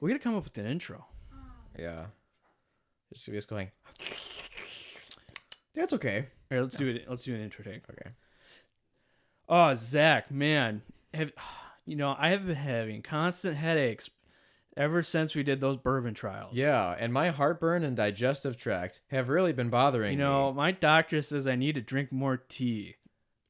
We gotta come up with an intro. Yeah. Just going. That's okay. Here, let's do it. Let's do an intro take. Okay. Oh, Zach, man, I have been having constant headaches ever since we did those bourbon trials. Yeah, and my heartburn and digestive tract have really been bothering me. My doctor says I need to drink more tea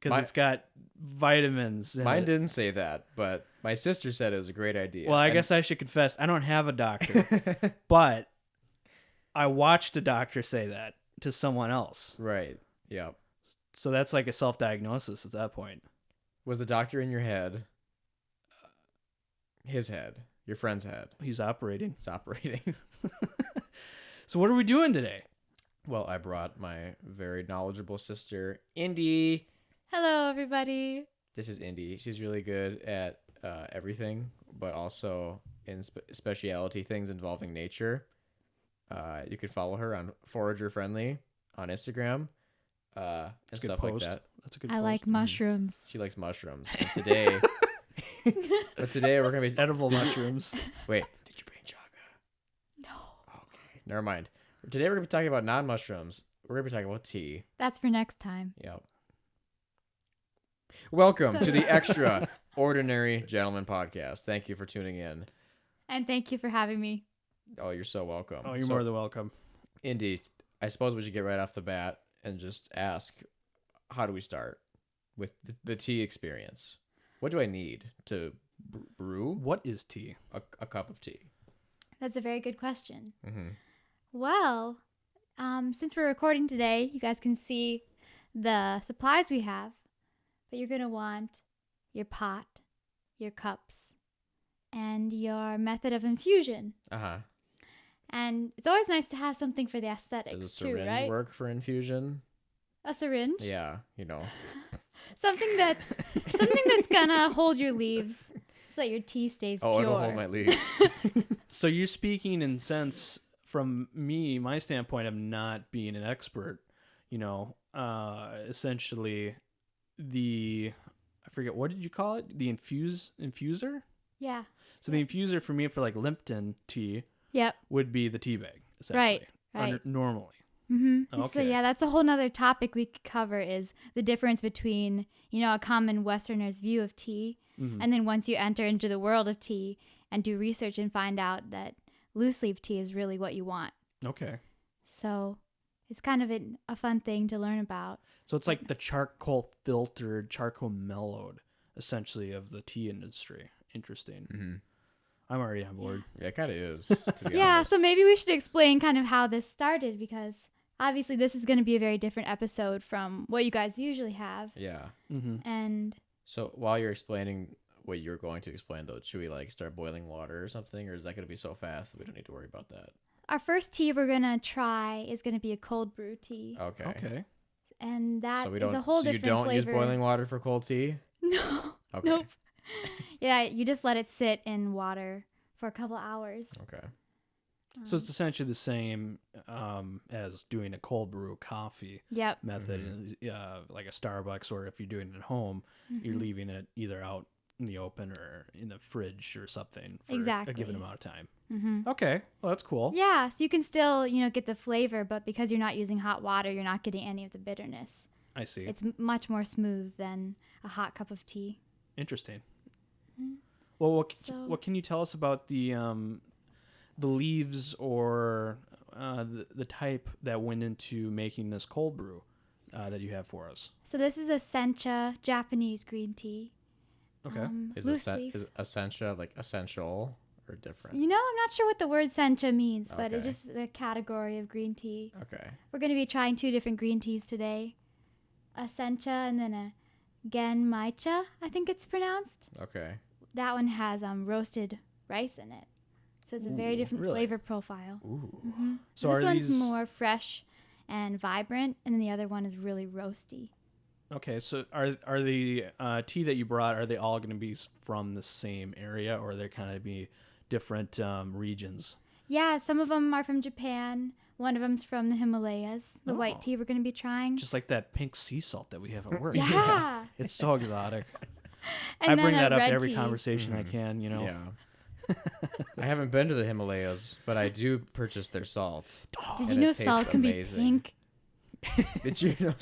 because it's got vitamins. Mine didn't say that, but my sister said it was a great idea. Well, I guess I should confess, I don't have a doctor, but I watched a doctor say that to someone else. Right. Yep. So that's like a self-diagnosis at that point. Was the doctor in your head? His head. Your friend's head. He's operating. It's operating. So what are we doing today? Well, I brought my very knowledgeable sister, Indy. Hello, everybody. This is Indy. She's really good at everything, but also in specialty things involving nature. You can follow her on Forager Friendly on Instagram and stuff like that. That's a good I post. like mushrooms. She likes mushrooms. And today, we're gonna be Edible mushrooms. Wait, did you bring chaga? No. Okay, never mind. Today we're gonna be talking about non-mushrooms. We're gonna be talking about tea. That's for next time. Yep. Welcome to the Extraordinary Gentleman podcast. Thank you for tuning in. And thank you for having me. Oh, you're so welcome. Oh, you're more than welcome. Indy, I suppose we should get right off the bat and just ask, how do we start with the tea experience? What do I need to brew What is tea? a cup of tea? That's a very good question. Mm-hmm. Well, since we're recording today, you guys can see the supplies we have. But you're going to want your pot, your cups, and your method of infusion. Uh-huh. And it's always nice to have something for the aesthetics, Does a too, syringe right? work for infusion? A syringe? Yeah, Something that's gonna hold your leaves so that your tea stays pure. Oh, it'll hold my leaves. So you're speaking in sense from my standpoint of not being an expert, essentially I forget, what did you call it? The infuser? Yeah. So the infuser for me for like Lipton tea Yep. would be the tea bag, essentially. Right. Normally. Mm-hmm. Okay. So yeah, that's a whole nother topic we could cover is the difference between, a common Westerner's view of tea. Mm-hmm. And then once you enter into the world of tea and do research and find out that loose leaf tea is really what you want. Okay. So it's kind of a fun thing to learn about. So it's like the charcoal filtered, charcoal mellowed, essentially, of the tea industry. Interesting. Mm-hmm. I'm already on board. Yeah, it kind of is, to be Yeah, honest. so maybe we should explain kind of how this started because obviously this is going to be a very different episode from what you guys usually have. Yeah. Mm-hmm. And So while you're explaining what you're going to explain, though, should we start boiling water or something, or is that going to be so fast that we don't need to worry about that? our first tea we're going to try is going to be a cold brew tea. Okay. And that So is a whole you different don't flavor. use boiling water for cold tea? No. Okay. Nope. Yeah, you just let it sit in water for a couple hours. Okay. So it's essentially the same as doing a cold brew coffee Yep. method, like a Starbucks, or if you're doing it at home, you're Mhm. leaving it either out in the open or in the fridge or something for Exactly. a given amount of time. Mhm. Okay, well, that's cool. Yeah, so you can still, get the flavor, but because you're not using hot water, you're not getting any of the bitterness. I see. It's much more smooth than a hot cup of tea. Interesting. Mhm. Well, So- what can you tell us about the leaves or the type that went into making this cold brew that you have for us? So this is a sencha Japanese green tea. Okay. Is Loose leaf. essentia essential or different? I'm not sure what the word sencha means, but it's Okay. just the category of green tea. Okay. We're going to be trying 2 different green teas today. A sencha and then a genmaicha, I think it's pronounced. Okay. That one has roasted rice in it. So it's a very Ooh, different really? flavor profile. Ooh. Mm-hmm. So this are one's these more fresh and vibrant, and then the other one is really roasty. okay? So are the tea that you brought, are they all going to be from the same area, or are they kind of be different regions? Yeah, some of them are from Japan. One of them's from the Himalayas. The Oh. white tea we're going to be trying. Just like that pink sea salt that we have at work. Yeah. It's so exotic. And I bring then a that up to red every tea. conversation I Mhm. can, Yeah. I haven't been to the Himalayas, but I do purchase their salt. Did And you know it tastes salt can amazing. be pink? Did you know?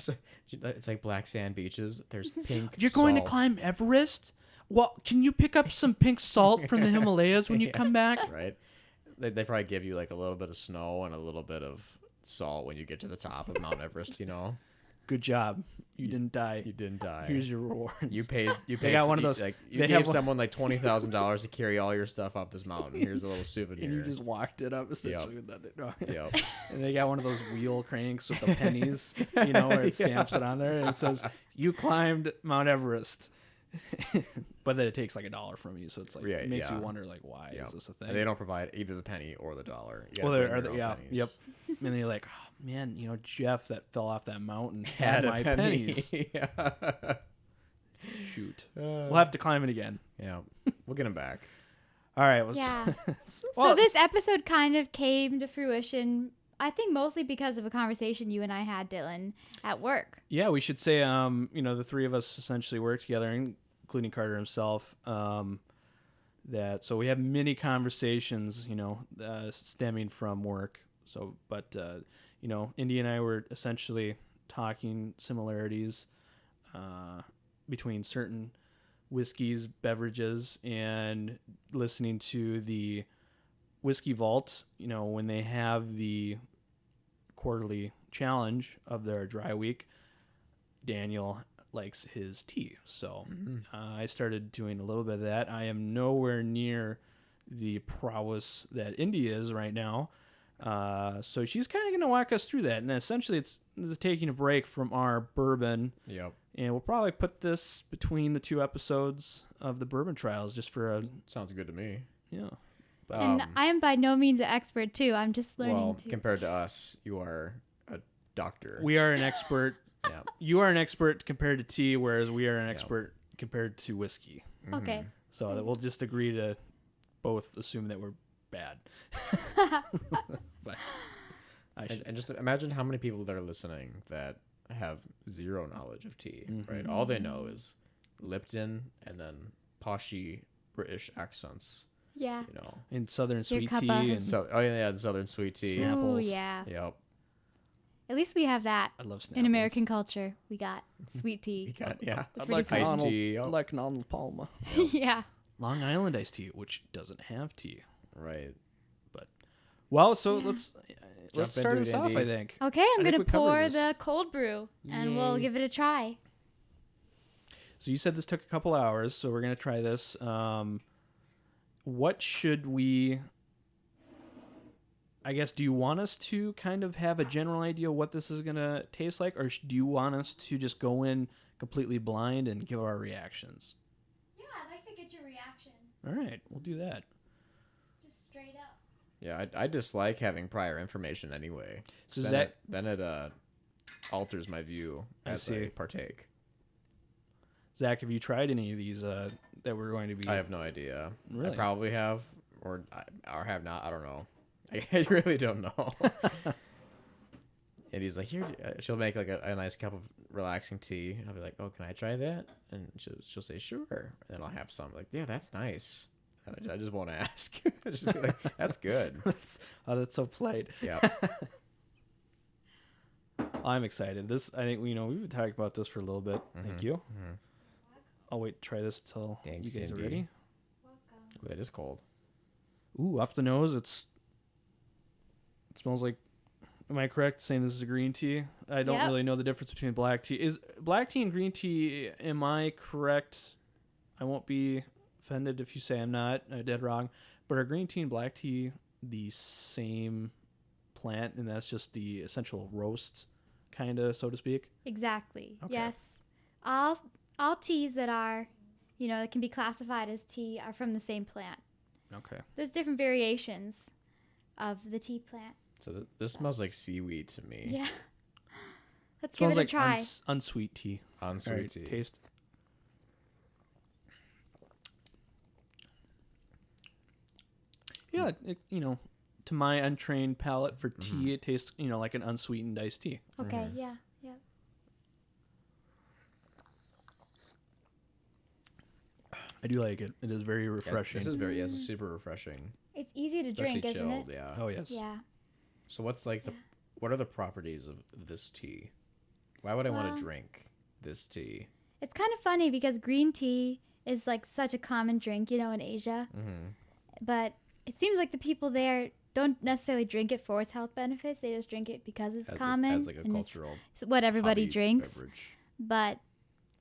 It's like black sand beaches. There's pink. You're going to salt. climb Everest? Well, can you pick up some pink salt from the Himalayas when you come back? Right? They probably give you like a little bit of snow and a little bit of salt when you get to the top of Mount Everest. Good job. You didn't die. You didn't die. Here's your rewards. You paid. got one of those- Like you they gave have one- someone like $20,000 to carry all your stuff up this mountain. Here's a little souvenir. and you just walked it up essentially with that. Yep. And they got one of those wheel cranks with the pennies, where it stamps it on there and it says, "You climbed Mount Everest." But then it takes like $1 from you, so it's like it makes you wonder like, why is this a thing? And they don't provide either the penny or the dollar. You Well, gotta there bring are your the, own yeah, pennies. yep. And then you're like, oh, man, Jeff that fell off that mountain had a my penny. pennies. Yeah. Shoot, we'll have to climb it again. Yeah. We'll get them back. All right. Let's, Yeah. well, So this episode kind of came to fruition, I think mostly because of a conversation you and I had, Dylan, at work. Yeah, we should say, the three of us essentially work together, including Carter himself. So we have many conversations, stemming from work. So, but Indy and I were essentially talking similarities between certain whiskeys, beverages, and listening to the Whiskey Vault. When they have the quarterly challenge of their dry week, Daniel likes his tea. So I started doing a little bit of that. I am nowhere near the prowess that Indy is right now. So she's kind of going to walk us through that. And essentially it's taking a break from our bourbon. Yep. And we'll probably put this between the 2 episodes of the bourbon trials just for a, Sounds good to me. yeah. And I am by no means an expert, too. I'm just learning, Well, too. compared to us, you are a doctor. We are an expert. Yeah. You are an expert compared to tea, whereas we are an expert compared to whiskey. Okay. So that we'll just agree to both assume that we're bad. But And just imagine how many people that are listening that have zero knowledge of tea, right? All they know is Lipton and then poshy British accents, Yeah. in Southern Your sweet cuppa. tea, and So, the Southern sweet tea. Snap. Ooh, Apples. yeah. Yep. At least we have that I love Snapple. in American culture. We got sweet tea. Yeah. That's I'd pretty like cool. Iced Arnold, tea, I'd yep. like an Arnold Palmer. Yeah. Long Island iced tea, which doesn't have tea. Right. Well, so Yeah. let's Jump start into us it, off, Indy. I think. Okay, I I'm think going we to covered pour this. the cold brew, and we'll Yay. give it a try. So you said this took a couple hours, so we're going to try this. What should we... I guess, do you want us to kind of have a general idea what this is going to taste like, or do you want us to just go in completely blind and give our reactions? Yeah, I'd like to get your reaction. All right, we'll do that. Just straight up. Yeah, I dislike having prior information anyway. So Then it alters my view I as see. I partake. Zach, have you tried any of these that we're going to be... I have no idea. Really? I probably have, or have not. I don't know. I really don't know. And he's like, here, she'll make like a nice cup of relaxing tea. And I'll be like, oh, can I try that? And she'll say, sure. And then I'll have some. Like, yeah, that's nice. And I just won't ask. I just be like, that's good. that's so polite. Yeah. I'm excited. This, I think, we've been talking about this for a little bit. Thank you. I'll wait to try this until Thanks, you guys Indy. are ready. Ooh, that is cold. Ooh, off the nose, it smells like, am I correct saying this is a green tea? I don't Yep. really know the difference between black tea. Is black tea and green tea, am I correct? I won't be offended if you say I'm not dead wrong. But are green tea and black tea the same plant, and that's just the essential roast, kind of, so to speak? Exactly. Okay. Yes. All teas that are, that can be classified as tea are from the same plant. Okay. There's different variations of the tea plant. So this smells like seaweed to me. Yeah. Let's Smells give it like a try. unsweet tea. Unsweet All right, tea. taste. Yeah, to my untrained palate for tea, it tastes, like an unsweetened iced tea. Okay. Yeah. Yeah. I do like it. It is very Yeah, refreshing. this is very, it's super refreshing. It's easy to Especially drink, isn't it? chilled, yeah. Oh yes. Yeah. So what's like Yeah. what are the properties of this tea? Why would I want Well- to drink this tea? It's kind of funny because green tea is like such a common drink, in Asia. Mm-hmm. But it seems like the people there don't necessarily drink it for its health benefits. They just drink it because it's common. As like a and cultural it's what everybody hobby drinks. beverage. But,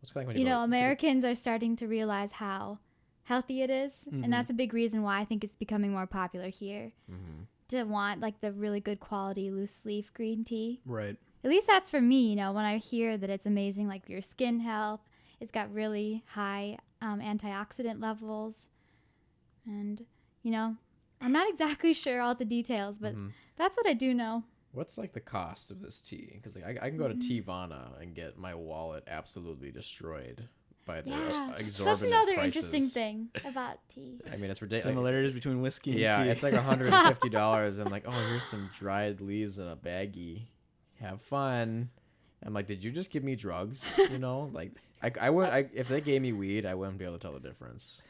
It's kind of like when you go to- Americans are starting to realize how healthy it is. Mhm. And that's a big reason why I think it's becoming more popular here. Mhm. To want like the really good quality loose leaf green tea. Right. At least that's for me, when I hear that it's amazing, like your skin health. It's got really high antioxidant levels. And, I'm not exactly sure all the details, but Mhm. that's what I do know. What's like the cost of this tea? Because like I can go to Mm-hmm. Teavana and get my wallet absolutely destroyed by the Yeah. That's exorbitant another prices. interesting thing about tea. I mean, it's ridiculous. Similarities between whiskey and Yeah, tea. it's like $150 and like, oh, here's some dried leaves in a baggie. Have fun. I'm like, did you just give me drugs? Like I would if they gave me weed, I wouldn't be able to tell the difference.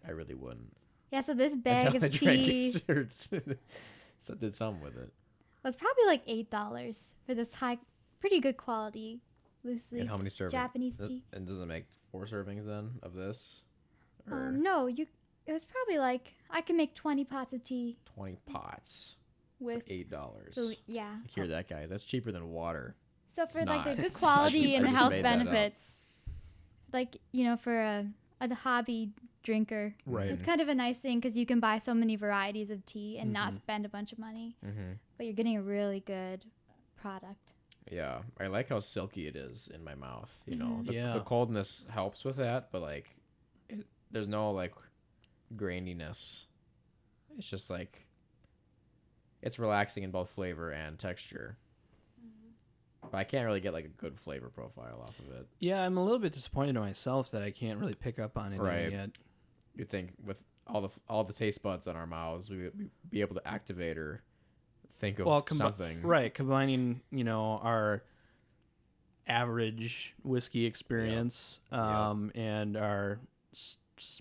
I really wouldn't. Yeah, so this bag Until I of drank tea it or so did something with it. was probably like $8 for this pretty good quality loose leaf And how many servings? Japanese tea. And does it make 4 servings then of this? Or No, it was probably like I can make 20 pots of tea 20 pots with for $8. yeah. Like, hear that, guys? That's cheaper than water. So for like not. the good It's not. quality I and the just health made that up. benefits, like for a hobby drinker, Right. it's kind of a nice thing because you can buy so many varieties of tea and not Mhm. spend a bunch of money, Mm-hmm. but you're getting a really good product. Yeah, I like how silky it is in my mouth. Mhm. Yeah. The coldness helps with that, but like, there's no like graininess. It's just like it's relaxing in both flavor and texture. But I can't really get like a good flavor profile off of it. Yeah, I'm a little bit disappointed in myself that I can't really pick up on anything Right. yet. You'd think with all the taste buds on our mouths, we would be able to activate or think of something. Right, combining, our average whiskey experience and our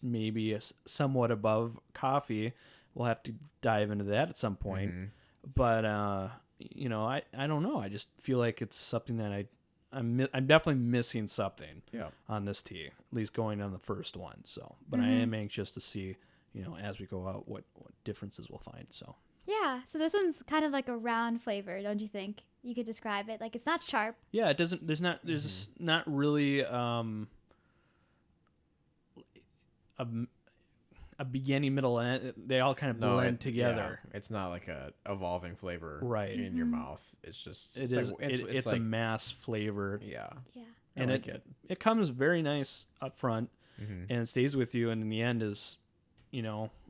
maybe somewhat above coffee. We'll have to dive into that at some point. Mhm. But I don't know. I just feel like it's something that I'm definitely missing something Yeah. on this tea, at least going on the first one. So, but I Mhm. am anxious to see, as we go out, what differences we'll find. So, Yeah, so this one's kind of like a round flavor, don't you think? You could describe it like it's not sharp. yeah, it doesn't. There's not really a beginning, middle, end. They all kind of blend together. Yeah, it's not like a evolving flavor Right. in your Mhm. mouth. It's just It's it's a like mass flavor, yeah. Yeah. I and like it. it comes very nice up front Mhm. and it stays with you, and in the end is,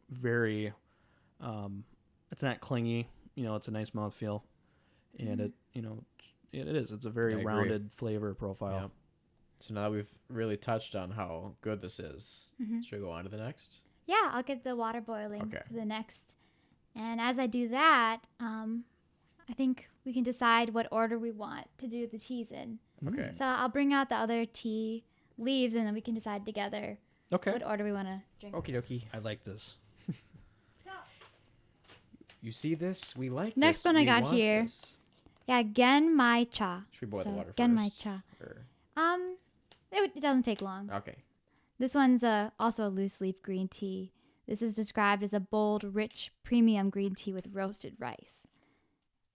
very. It's not clingy. It's a nice mouthfeel, and it is. It's a I very agree. rounded flavor profile. Yep. So now that we've really touched on how good this is, Mhm. should we go on to the next? Yeah, I'll get the water boiling Okay. for the next. And as I do that, I think we can decide what order we want to do the teas in. Okay. So I'll bring out the other tea leaves and then we can decide together Okay. what order we want to drink. Okie dokie. I like this. You see this? We like Next this. one I We got want here. this. Yeah, gen mai cha. Should we boil the water gen mai first? cha. Or- It doesn't take long. Okay. This one's also a loose leaf green tea. This is described as a bold, rich, premium green tea with roasted rice.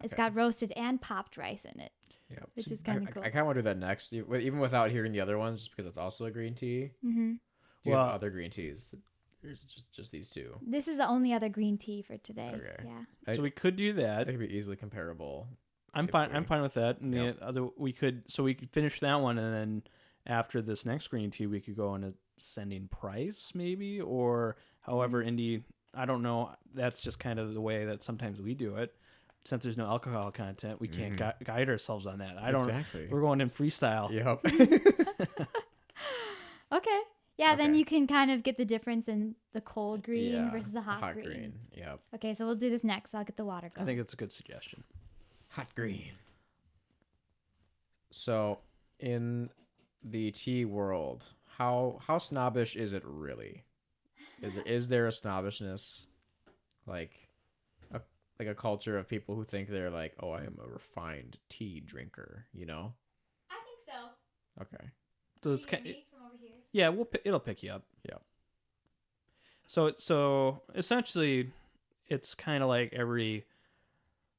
It's Okay. got roasted and popped rice in it, Yeah. which is I kind of cool. kind of want to do that next, even without hearing the other ones, just because it's also a green tea. Mm-hmm. Do you Well- have other green teas? There's just these two. This is the only other green tea for today. Okay. Yeah. So we could do that. That could be easily comparable. I'm if fine. we- I'm fine with that. And Yeah. the other we could finish that one, and then after this next green tea, we could go into sending price maybe, or however Indy. I don't know. That's just kind of the way that sometimes we do it. Since there's no alcohol content, we can't guide ourselves on that. I don't. Exactly. We're going in freestyle. Yep. Okay. Yeah, then Okay. you can kind of get the difference in the cold green Yeah, versus the hot, green. Yep. Okay, so we'll do this next. I'll get the water going. I think it's a good suggestion. Hot green. So, in the tea world, how snobbish is it really? Is there a snobbishness, like a like a culture of people who think they're like, oh, I am a refined tea drinker, you know? I think so. Okay. So it's kind. From over here. Yeah, it'll pick you up. Yeah. So essentially, it's kind of like every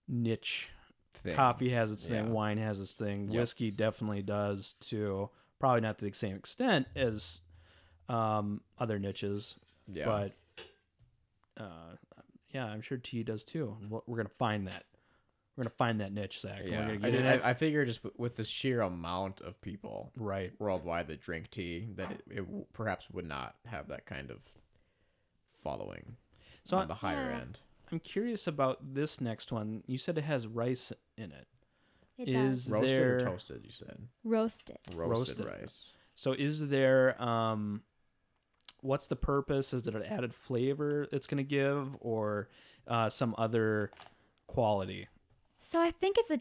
niche. Thing. Coffee has its thing. Yeah. Wine has its thing. Yep. Whiskey definitely does too. Probably not to the same extent as other niches, Yeah. but yeah, I'm sure tea does too. And we're gonna find that. We're gonna find that niche, Zach. And we're Yeah. gonna get in it. I figure just with the sheer amount of people Right. worldwide that drink tea, that it perhaps would not have that kind of following So on the higher Yeah. end. I'm curious about this next one. You said it has rice in it. It Is does. Roasted there or toasted, you said? Roasted. Roasted Roasted. rice. So is there what's the purpose? Is it an added flavor it's going to give or some other quality? So I think it's a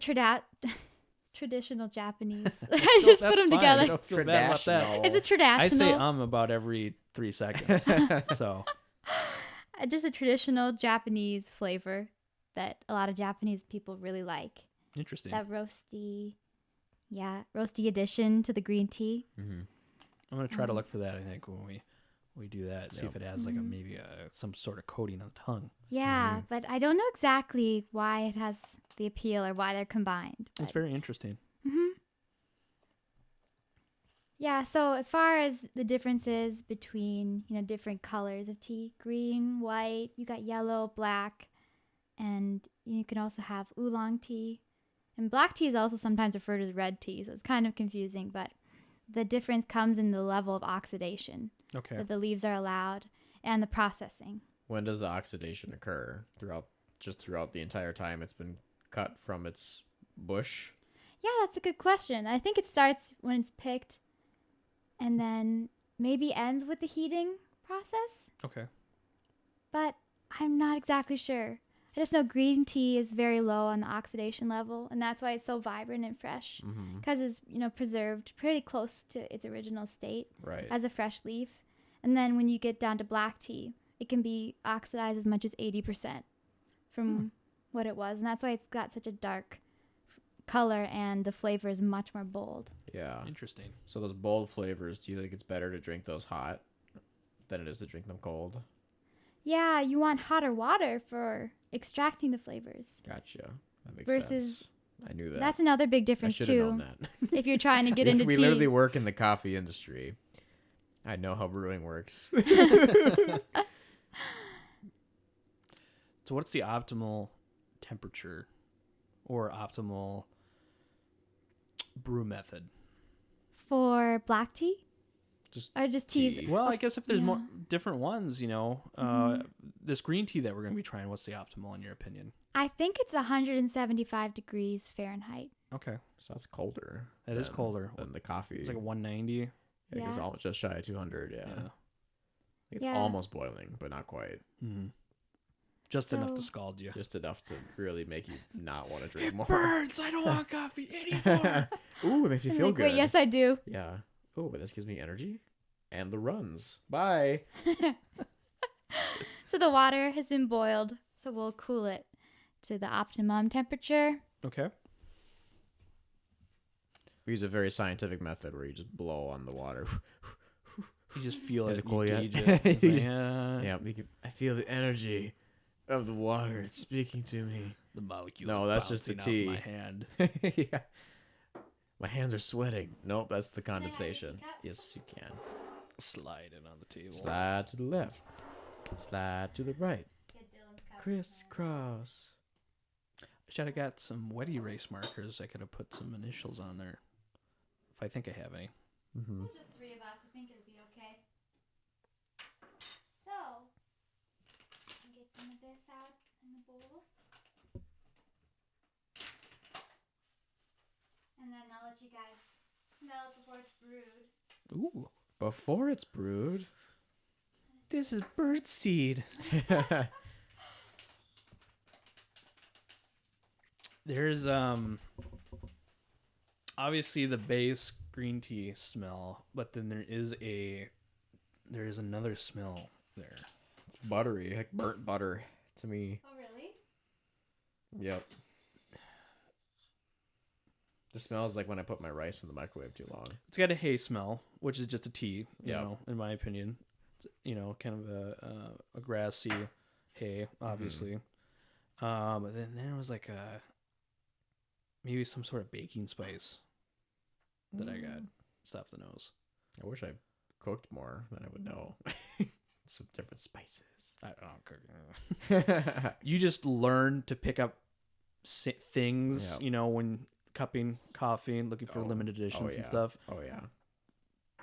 traditional Japanese. I just put them I together. don't feel bad about that. Traditional. It's a traditional. I say about every 3 seconds. So Just a traditional Japanese flavor that a lot of Japanese people really like. interesting. That roasty addition to the green tea. Mm-hmm. I'm going to try to look for that, I think, when we do that. See Yep. if it has like maybe some sort of coating on the tongue. Yeah, but I don't know exactly why it has the appeal or why they're combined. It's very interesting. Yeah, so as far as the differences between, different colors of tea, green, white, you got yellow, black, and you can also have oolong tea. And black tea is also sometimes referred to as red tea, so it's kind of confusing, but the difference comes in the level of oxidation Okay. that the leaves are allowed and the processing. When does the oxidation occur? Throughout the entire time it's been cut from its bush? Yeah, that's a good question. I think it starts when it's picked and then maybe ends with the heating process, Okay. but I'm not exactly sure. I just know green tea is very low on the oxidation level, and that's why it's so vibrant and fresh Mm-hmm. because it's, preserved pretty close to its original state Right. as a fresh leaf. And then when you get down to black tea, it can be oxidized as much as 80% from what it was, and that's why it's got such a dark color and the flavor is much more bold. Yeah. Interesting. So those bold flavors, do you think it's better to drink those hot than it is to drink them cold? Yeah, you want hotter water for extracting the flavors. Gotcha. That makes Versus- sense. I knew that. That's another big I difference should have known too. that. If you're trying to get into we tea. literally work in the coffee industry. I know how brewing works. So what's the optimal temperature or optimal brew method? For black tea? Just Or just teas? tea. Well, I guess if there's more Yeah. different ones, this green tea that we're going to be trying, what's the optimal in your opinion? I think it's 175 degrees Fahrenheit. Okay. So that's colder. That is than- colder. than the coffee. It's like a 190. I think it's Yeah. all just shy of 200. Yeah. Yeah. It's Yeah. almost boiling, but not quite. Mm-hmm. Just enough to So- scald you. Just enough to really make you not want to drink more. Burns! I don't want coffee anymore. Ooh, it makes me I'm feel like, good. wait, yes, I do. Yeah. Oh, but this gives me energy and the runs. Bye. So the water has been boiled, so we'll cool it to the optimum temperature. Okay. We use a very scientific method where you just blow on the water. You just feel Is it. it cool you yet? gauge it. It's like, Yeah, I feel the energy of the water. It's speaking to me. The molecule. No, that's just the bouncing off tea. my hand. Yeah. My hands are sweating. Nope, that's the condensation. cup? Yes, you can. Slide it on the table. Slide to the left. Slide to the right. Crisscross. Should have got some wet erase markers. I could have put some initials on there. If I think I have any. Mm-hmm. There's just 3 of us. I think it'll be okay. So, I'll get some of this out in the bowl. And then I'll let you guys smell it before it's brewed. Ooh. Before it's brewed. This is bird seed. There's obviously the base green tea smell, but then there is another smell there. It's buttery, like burnt butter to me. Oh, really? Yep. The smell is like when I put my rice in the microwave too long. It's got a hay smell, which is just a tea, you Yep. know, in my opinion. Kind of a grassy hay, obviously. But then there was like maybe some sort of baking spice that I got stuffed the nose. I wish I cooked more, then I would know. Some different spices. I don't cook. You just learn to pick up things, Yep. you know, when cupping coffee and looking for limited editions and stuff. Oh, yeah.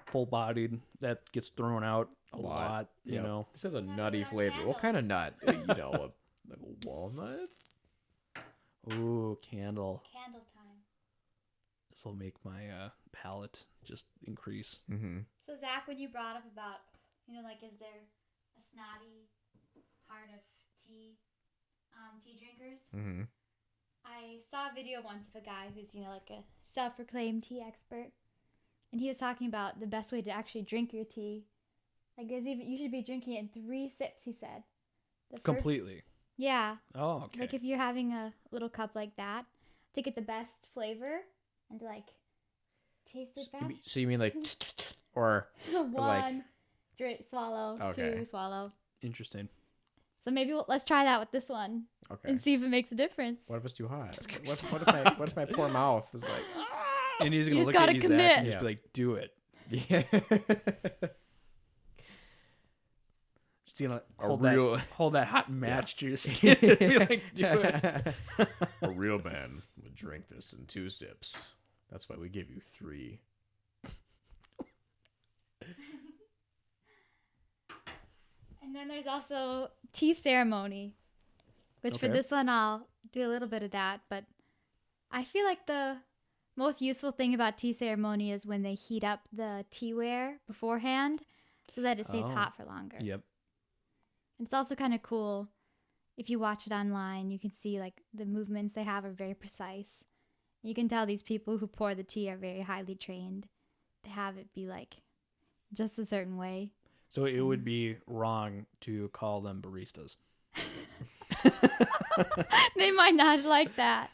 Full bodied, that gets thrown out a lot, you Yep. know. This has a nutty flavor. What kind of nut? You know, like a walnut? Ooh, candle. Candle time. This will make my palate just increase. Mm-hmm. So Zach, when you brought up about, like, is there a snotty part of tea drinkers? Mm-hmm. I saw a video once of a guy who's, like a self-proclaimed tea expert. And he was talking about the best way to actually drink your tea. Like, you should be drinking it in 3 sips, he said. Completely. Yeah. Oh, okay. Like, if you're having a little cup like that, to get the best flavor and to, like, taste it best. So you mean like, or 1, drink, swallow. Okay. 2, swallow. Interesting. So maybe let's try that with this one okay? and see if it makes a difference. What if it's too hot? What if my poor mouth is like? And he's gonna You look just at gotta you, Zach, commit. and just be like, "Do it." Yeah. Just gonna A hold real- that hot match to your skin. And be like, "Do it." A real man would drink this in 2 sips. That's why we give you 3. And then there's also tea ceremony, which for Okay. this one I'll do a little bit of that. But I feel like the most useful thing about tea ceremony is when they heat up the teaware beforehand so that it stays Oh. hot for longer. Yep. And it's also kind of cool. If you watch it online, you can see like the movements they have are very precise. You can tell these people who pour the tea are very highly trained to have it be like just a certain way. So it would be wrong to call them baristas. They might not like that.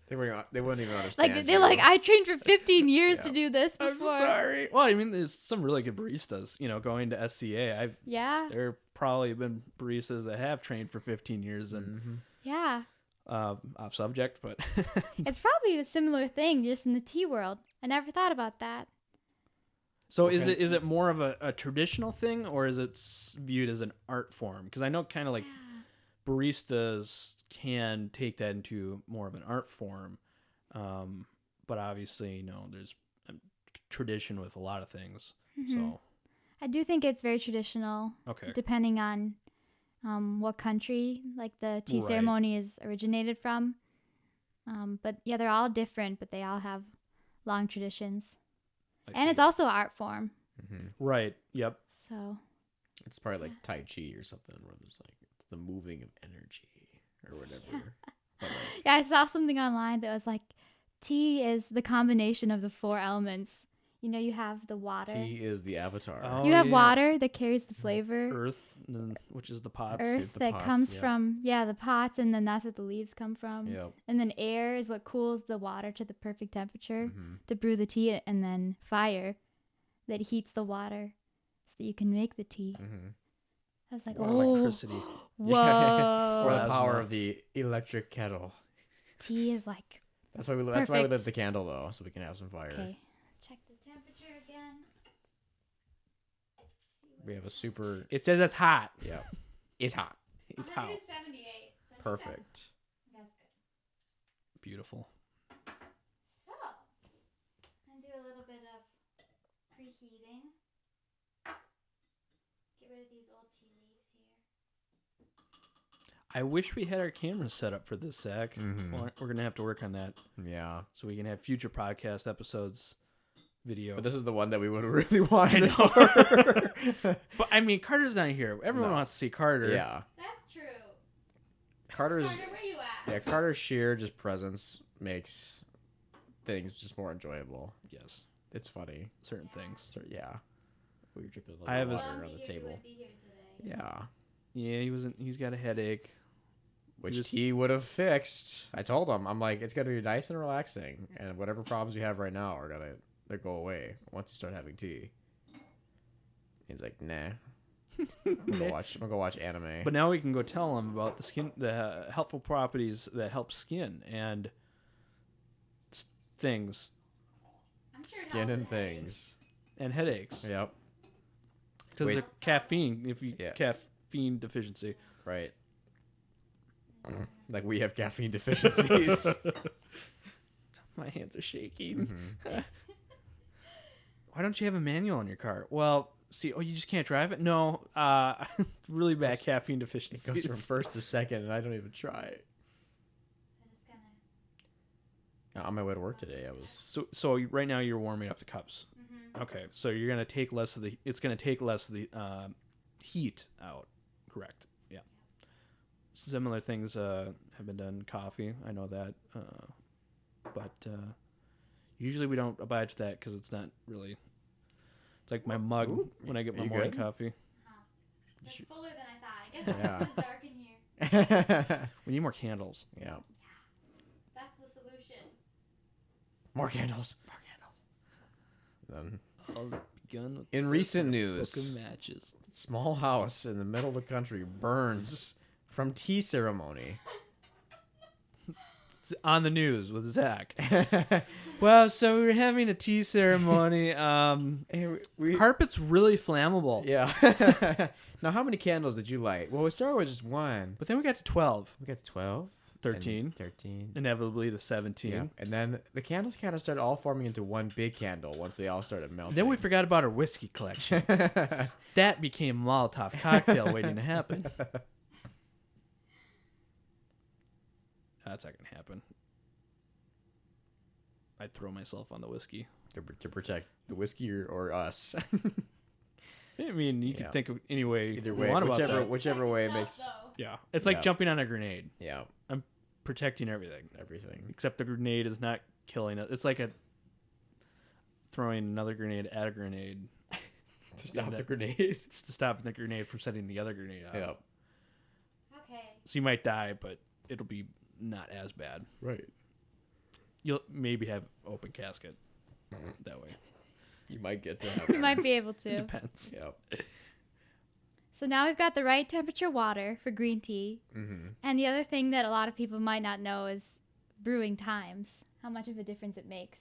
They wouldn't even understand. Like they're like, I trained for 15 years to Yeah. do this I'm before. sorry. Well, I mean, there's some really good baristas. You know, going to SCA, Yeah, there probably been baristas that have trained for 15 years and Mm-hmm. yeah. off subject, but It's probably a similar thing just in the tea world. I never thought about that. so Okay. is it more of a traditional thing, or is it viewed as an art form? Because I know kind of like baristas can take that into more of an art form, but obviously, you know, there's a tradition with a lot of things. So I do think it's very traditional, okay, depending on what country like the tea Right. ceremony is originated from. But yeah, they're all different, but they all have long traditions. I And see. it's also an art form. Mm-hmm. Right. Yep. So It's probably like Tai Chi or something, where there's like it's the moving of energy or whatever. But like, yeah, I saw something online that was like, tea is the combination of the 4 elements. You know, you have the water. tea is the avatar. Oh, You have yeah. water that carries the flavor. Earth, which is the pots. Earth the that pots, comes yeah. from the pots, and then that's where the leaves come from. Yep. And then air is what cools the water to the perfect temperature Mm-hmm. to brew the tea, and then fire that heats the water so that you can make the tea. Mm-hmm. I was like, Or oh, electricity. whoa. Or the Plasma. power of the electric kettle. Tea is like, That's why we lit Perfect. the candle though, so we can have some fire. okay, check the temperature again. We have a super. It says it's hot. Yeah. It's hot. It's hot. 178. So I think Perfect. That's good. Beautiful. So, I'm gonna do a little bit of preheating. Get rid of these old tea leaves here. I wish we had our cameras set up for this, Zach. Mhm. Well, we're gonna have to work on that Yeah. so we can have future podcast episodes video. But this is the one that we would really want. I know. For. But I mean, Carter's not here. Everyone No. wants to see Carter. Yeah. That's true. Carter's. Carter, where you at? Yeah, Carter's sheer just presence makes things just more enjoyable. Yes. It's funny. certain things. So yeah, we were dripping a I have little a water on the table. Yeah, Yeah, he's got a headache. which tea would have fixed. I told him, I'm like, it's gonna be nice and relaxing, and whatever problems you have right now are they go away once you start having tea. He's like, nah. I'm gonna go watch anime. But now we can go tell him about the helpful properties that help skin and things Skin and things. and headaches. Yep. Because the caffeine, Yeah. caffeine deficiency. Right. Like we have caffeine deficiencies. My hands are shaking. Mm-hmm. Why don't you have a manual in your car? Well, see, you just can't drive it? No, really bad caffeine deficiency. It goes from first to second, and I don't even try. On my way to work today, I was. So right now you're warming up the cups. Okay, so you're gonna take less of the. It's gonna take less of the heat out. Correct. Yeah. Similar things have been done. Coffee, I know that, but usually we don't abide to that because it's not really. It's like my mug when I get my morning coffee. It's fuller than I thought. I guess Yeah. it's dark in here. We need more candles. Yeah. That's the solution. More candles. Then, I'll begin with in this recent book news, of matches. small house in the middle of the country burns from tea ceremony. It's on the news with Zach. Well, so we were having a tea ceremony. Carpet's really flammable. Yeah. Now, how many candles did you light? Well, we started with just one. But then we got to 12, We got to 12. 13, 13. inevitably the 17. Yeah. And then the candles kind of started all forming into one big candle once they all started melting. Then we forgot about our whiskey collection. That became Molotov cocktail waiting to happen. That's not going to happen. I'd throw myself on the whiskey. to protect the whiskey or us. I mean, you can think of any way Either you way, want about that. whichever way makes. Yeah. It's like Yeah. jumping on a grenade. Yeah. I'm protecting everything. Everything. Except the grenade is not killing it. It's like throwing another grenade at a grenade. To stop the grenade. It's to stop the grenade from setting the other grenade off. Yeah. Okay. So you might die, but it'll be not as bad. Right. You'll maybe have open casket that way. You might get to You have. might be able to. Depends. Yep. So now we've got the right temperature water for green tea. Mm-hmm. And the other thing that a lot of people might not know is brewing times, how much of a difference it makes.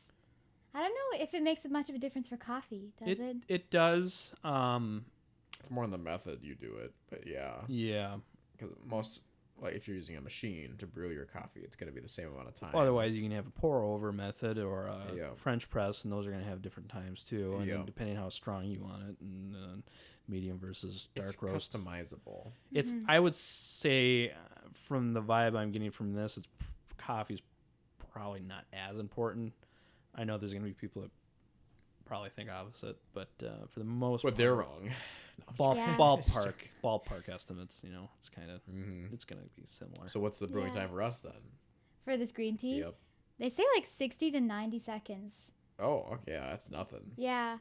I don't know if it makes much of a difference for coffee, does it? It does. It's more in the method you do it, but yeah. Yeah. Because most, like, if you're using a machine to brew your coffee, it's going to be the same amount of time. Otherwise, you can have a pour over method or a Yeah. French press, and those are going to have different times too. And Yeah. then depending how strong you want it, and medium versus dark it's roast. customizable. It's I would say from the vibe I'm getting from this, coffee's probably not as important. I know there's going to be people that probably think opposite, but for the most But part, they're wrong. Yeah. ballpark estimates. It's kind of Mm-hmm. it's going to be similar. So what's the brewing Yeah. time for us then? For this green tea? Yep. They say like 60 to 90 seconds. Oh, okay. Yeah, that's nothing. Yeah.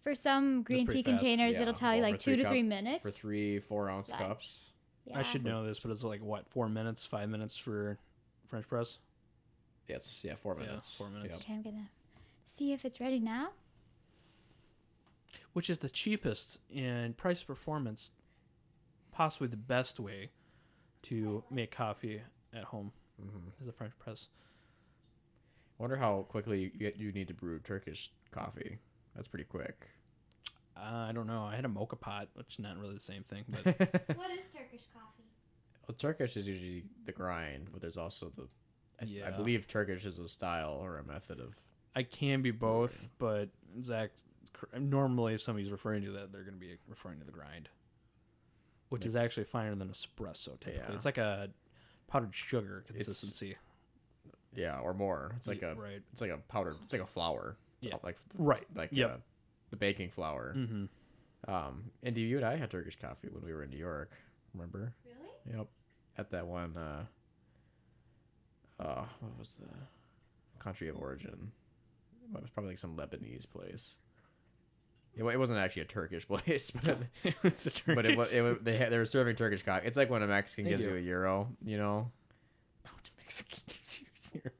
For some green pretty tea fast. containers, Yeah, it'll tell you over like 3 2 to 3 cup- minutes. For 3 4 ounce Like- cups. Yeah. I should know this, but it's like what 4 minutes, 5 minutes for French press. Yes, yeah, 4 minutes. 4 minutes. Yep. Okay, I'm going to see if it's ready now. Which is the cheapest and price performance, possibly the best way to make coffee at home Mm-hmm. is a French press. Wonder how quickly you need to brew Turkish coffee. That's pretty quick. I don't know. I had a mocha pot, which is not really the same thing, but What is Turkish coffee? Well, Turkish is usually the grind, but there's also the. I Yeah. believe Turkish is a style or a method of. I can be both. But Zach, normally if somebody's referring to that, they're going to be referring to the grind, which is actually finer than espresso typically. Yeah. It's like a powdered sugar consistency. Yeah, or more. It's like right. It's like a powdered. It's like a flour. Yeah. Like Right. Like Yep. the baking flour. Mm-hmm. Indy, you and I had Turkish coffee when we were in New York. Remember? Really? Yep. At that one. What was the country of origin? It was probably like some Lebanese place. It wasn't actually a Turkish place, but It was a but Turkish. they were serving Turkish cock. It's like when a Mexican They gives do. you a euro, you know. Mexican gives you here.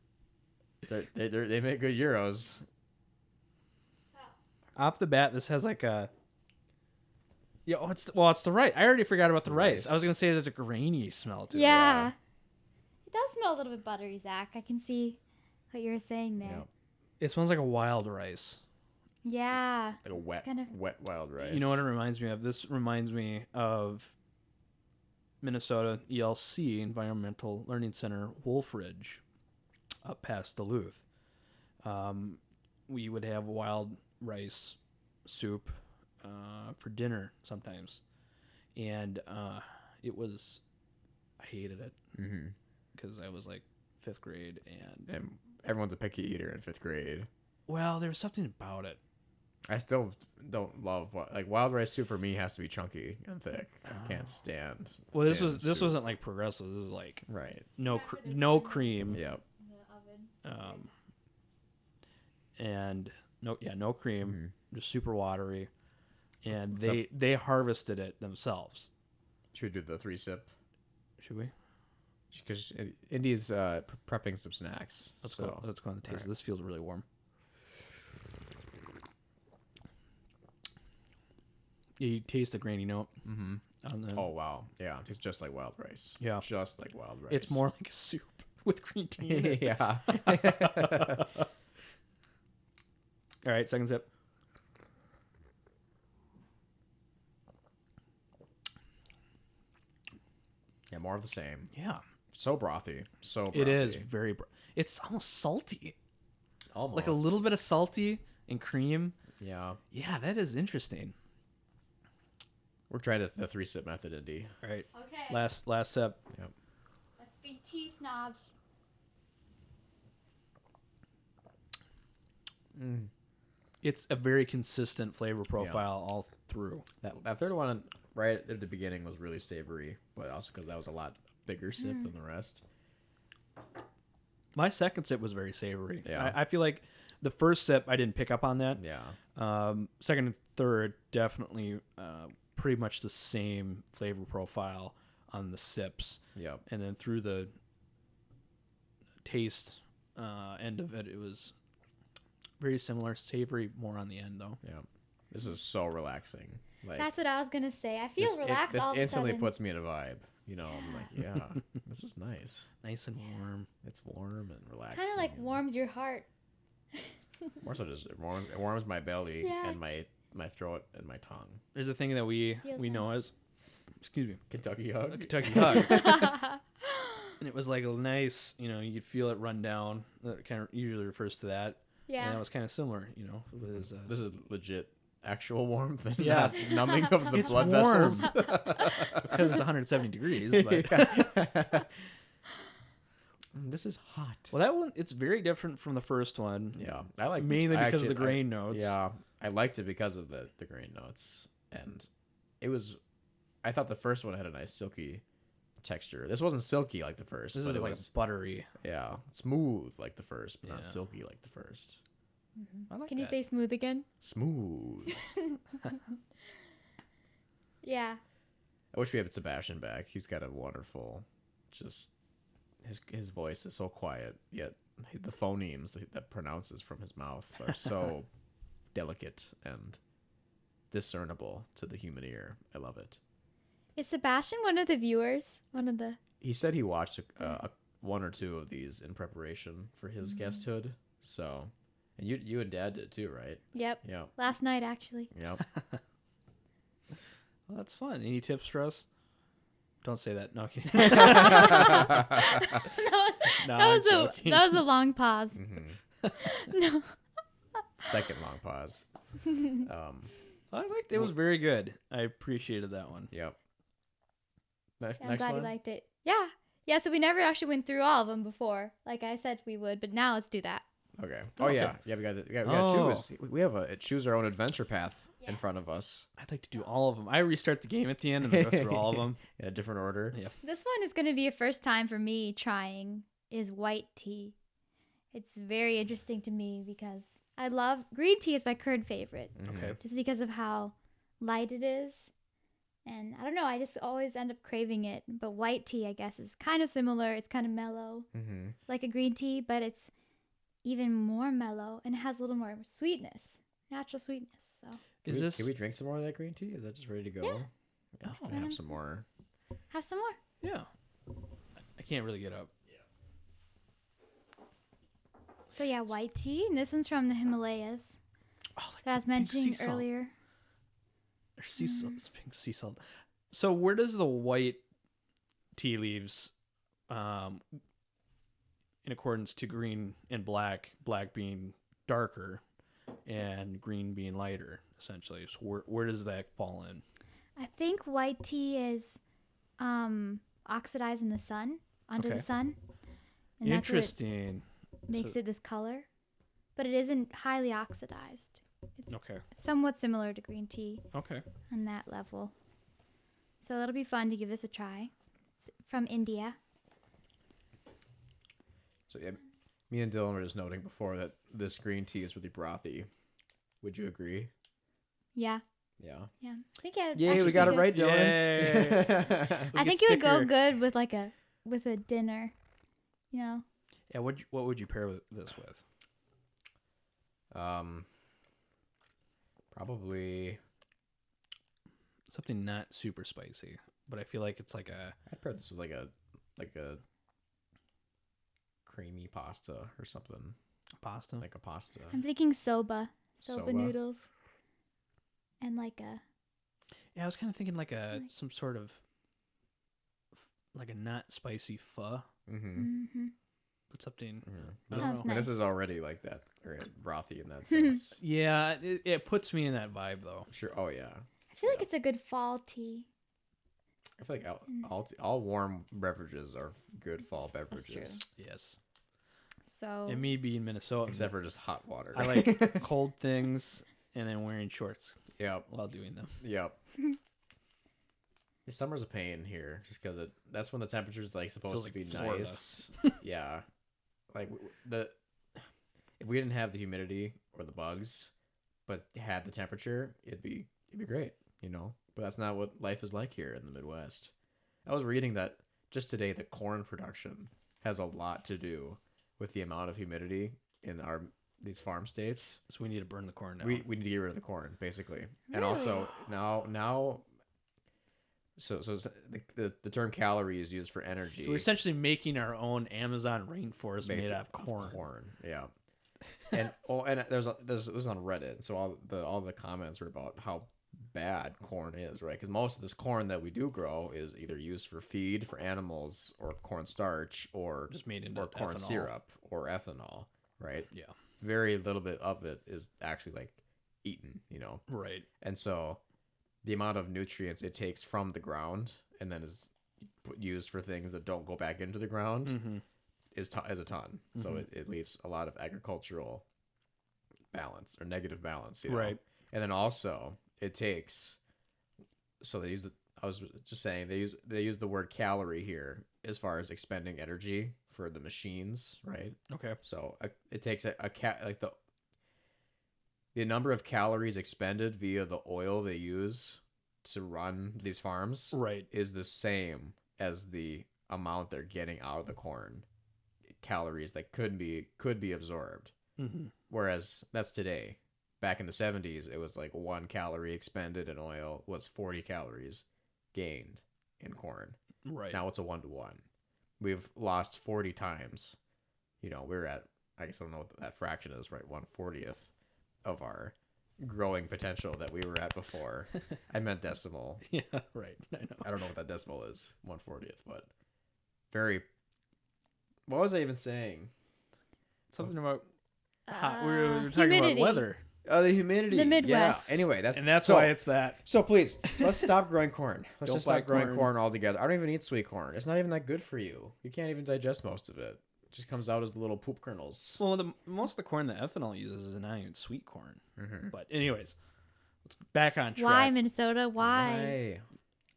They make good euros. Off the bat, this has like a. Yeah, it's the rice. I already forgot about the rice. I was gonna say there's a grainy smell to it. Yeah. It does smell a little bit buttery, Zach. I can see what you were saying there. Yep. It smells like a wild rice. Yeah. Like a wet, kind of- wet wild rice. You know what it reminds me of? This reminds me of Minnesota ELC, Environmental Learning Center, Wolf Ridge, up past Duluth. We would have wild rice soup for dinner sometimes, and I hated it Mm-hmm. because I was like 5th grade, and And everyone's a picky eater in 5th grade. well, there was something about it. I still don't love wild rice soup. For me, has to be chunky and thick. I can't stand. Well, this thin soup. wasn't like progressive. This was like right. no cream. Yep. And no cream, Mhm. just super watery, and What's they harvested it themselves. Should we do the 3-sip? Should we? Because Indy's prepping some snacks. Let's so. go. Let's go on the taste. Alright. This feels really warm. Yeah, you taste the grainy note. Mm-hmm. On the, Oh wow, yeah, it's just like wild rice. Yeah. just like wild rice. it's more like a soup with green tea in it. yeah. All right, second sip. Yeah, more of the same. Yeah, So brothy. So brothy. it is very. It's almost salty, almost like a little bit of salty and cream. Yeah, Yeah, that is interesting. we're trying the 3-sip method, Indy. All right, Okay. last sip. Let's be tea snobs. It's a very consistent flavor profile all through. That third one right at the beginning was really savory, but also because that was a lot bigger sip than the rest. My second sip was very savory. Yeah. I feel like the first sip I didn't pick up on that. Yeah, Second and third definitely pretty much the same flavor profile on the sips, yep. and then through the taste end of it, it was very similar. Savory more on the end though. Yeah, this is so relaxing. Like That's what I was gonna say. I feel relaxed This all of a instantly sudden. puts me in a vibe. You know, I'm like, yeah, this is nice. Nice and warm. It's warm and relaxing. Kind of like warms your heart. More so just it warms my belly Yeah. and my throat and my tongue. There's a thing that we Feels know nice. as, excuse me, Kentucky a hug. Kentucky hug. And it was like a nice, you could feel it run down. That kind of usually refers to that. And Yeah. that was kind of similar, It was, This is legit actual warmth and Yeah. not numbing of the It's blood warm. vessels. it's because it's 170 degrees. But This is hot. well, that one it's very different from the first one. Yeah, I like mainly this. because of the grain notes. Yeah, I liked it because of the grain notes, and it was. I thought the first one had a nice silky texture. This wasn't silky like the first, This but is it like was buttery. smooth like the first, but Yeah. not silky like the first. I like Can you that. say smooth again? Smooth. Yeah. I wish we had Sebastian back. He's got a wonderful, just his voice is so quiet, yet the phonemes that pronounces from his mouth are so delicate and discernible to the human ear. I love it. Is Sebastian one of the viewers? One of the. He said he watched one or two of these in preparation for his guesthood. So, and you and Dad did too, right? Yep. Yep. Last night, actually. Yep. Well, that's fun. Any tips for us? Don't say that. No, okay. that No, that was I'm a joking. that was a long pause. hmm No. Second long pause. I liked it. It was very good. I appreciated that one. Yep. Next, I'm next glad one. you liked it. Yeah. Yeah, so we never actually went through all of them before. Like I said we would, but now let's do that. Okay. Oh, Oh okay. yeah. Yeah. We got Oh. choose. We have a choose our own adventure path in Yeah. front of us I'd like to do all of them. I restart the game at the end and then go through all of them. in a different order. Yeah. This one is going to be a first time for me trying is white tea. It's very interesting to me because I love green tea is my current favorite, Okay. just because of how light it is. And I don't know, I just always end up craving it. But white tea, I guess, is kind of similar. It's kind of mellow, like a green tea, but it's even more mellow and it has a little more sweetness, natural sweetness. So Can we drink some more of that green tea? Is that just ready to go? Yeah. I'm just gonna have some more. have some more. Yeah. I can't really get up. So yeah, white tea, and this one's from the Himalayas Oh, like that I was the pink mentioning sea salt. earlier. Or sea salt. It's pink sea salt. So where does the white tea leaves, in accordance to green and black being darker and green being lighter, essentially? So where does that fall in? I think white tea is oxidized in the sun, under Okay. the sun. And that's what Interesting. makes So- it this color. But it isn't highly oxidized. Okay. It's somewhat similar to green tea Okay. on that level. So that'll be fun to give this a try. It's from India. So yeah, me and Dylan were just noting before that this green tea is really brothy. Would you agree? Yeah. Yeah. Yeah. I think it Yay, we actually got it good. right, Dylan. Yay. I We think get it would go sticker. good with with a dinner. You know. Yeah. What would you pair this with? Probably. Something not super spicy, but I feel like it's like a I'd pair this with like a creamy pasta or something, pasta. like a pasta. I'm thinking soba Soba? noodles, and like a Yeah, I was kind of thinking like Like- some sort of like a not spicy pho, mm-hmm. but something. I This, don't Sounds know. this nice. is already like that, or brothy in that sense. Yeah, it puts me in that vibe though. Sure. Oh yeah. I feel like it's a good fall tea. I feel like all warm beverages are good fall true. beverages, Yes. So And me being Minnesota, except for just hot water. I like cold things and then wearing shorts Yep. while doing them. Yep. The summer's a pain here, just because that's when the temperature's like supposed Feels to be like Florida. nice. Yeah, like if we didn't have the humidity or the bugs, but had the temperature, it'd be great, you know. But that's not what life is like here in the Midwest. I was reading that just today that corn production has a lot to do with the amount of humidity in these farm states. So we need to burn the corn down. We need to get rid of the corn, basically. And also now so it's the term calorie is used for energy. So we're essentially making our own Amazon rainforest made out of corn. Yeah. And this was on Reddit, so all the comments were about how bad corn is, right? Because most of this corn that we do grow is either used for feed for animals or corn starch or Just made into or corn ethanol. syrup or ethanol, right? Yeah. Very little bit of it is actually like eaten, you know. Right. And so the amount of nutrients it takes from the ground and then is used for things that don't go back into the ground Mm-hmm. is a ton. So it leaves a lot of agricultural balance or negative balance, you know? Right. And then also it takes, so I was just saying they use the word calorie here as far as expending energy for the machines, right? Okay. So it takes like the number of calories expended via the oil they use to run these farms Right. is the same as the amount they're getting out of the corn. Calories that could be absorbed. Mm-hmm. Whereas that's today. Back in the 70s, it was like 1 calorie expended in oil was 40 calories gained in corn. Right. Now it's a 1-to-1. We've lost 40 times. You know, we're at, I guess I don't know what that fraction is, right? 1/40th of our growing potential that we were at before. I meant decimal. Yeah. Right. I know. I don't know what that decimal is, 1/40th, but very. What was I even saying? Something about hot. We were talking humidity. about weather, Oh, the humidity. The Midwest. Yeah. Anyway, and that's so, why it's that. So please, let's stop growing corn. Let's Don't just buy stop growing corn. corn altogether. I don't even eat sweet corn. It's not even that good for you. You can't even digest most of it. It just comes out as little poop kernels. Well, most of the corn that ethanol uses is not even sweet corn. Mm-hmm. But anyways, let's back on track. Why Minnesota? Why?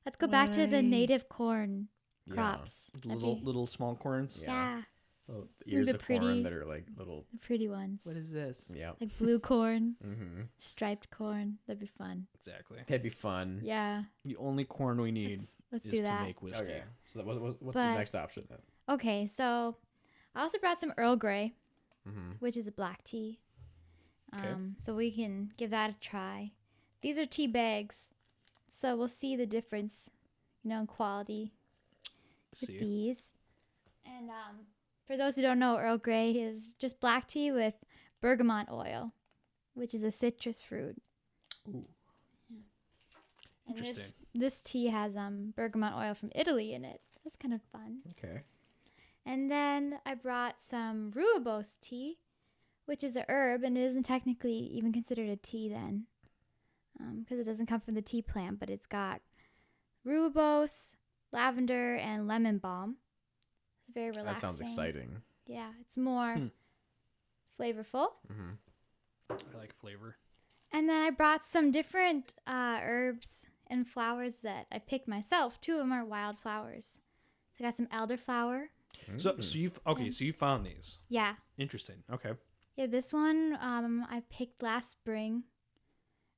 Let's go back to the Why? native corn Yeah. crops. That'd be- Little small corns. Yeah. Little Like ears the of corn pretty- that are like little. The pretty ones. What is this? Yeah. Like blue corn, Mm-hmm. striped corn. That'd be fun. Exactly. That'd be fun. Yeah. The only corn we need Let's is do to that. make whiskey. Okay. So what's the But- next option then? Okay, so I also brought some Earl Grey, Mm-hmm. which is a black tea. Okay. So we can give that a try. These are tea bags, so we'll see the difference, in quality with See. these. And for those who don't know, Earl Grey is just black tea with bergamot oil, which is a citrus fruit. Ooh. And Interesting. this tea has bergamot oil from Italy in it. That's kind of fun. Okay. And then I brought some rooibos tea, which is a herb, and it isn't technically even considered a tea then, because it doesn't come from the tea plant, but it's got rooibos, lavender, and lemon balm. It's very relaxing. That sounds exciting. Yeah, it's more flavorful. Mm-hmm. I like flavor. And then I brought some different herbs and flowers that I picked myself. 2 of them are wildflowers. So I got some elderflower. So you found these. Yeah. Interesting. Okay. Yeah, this one I picked last spring,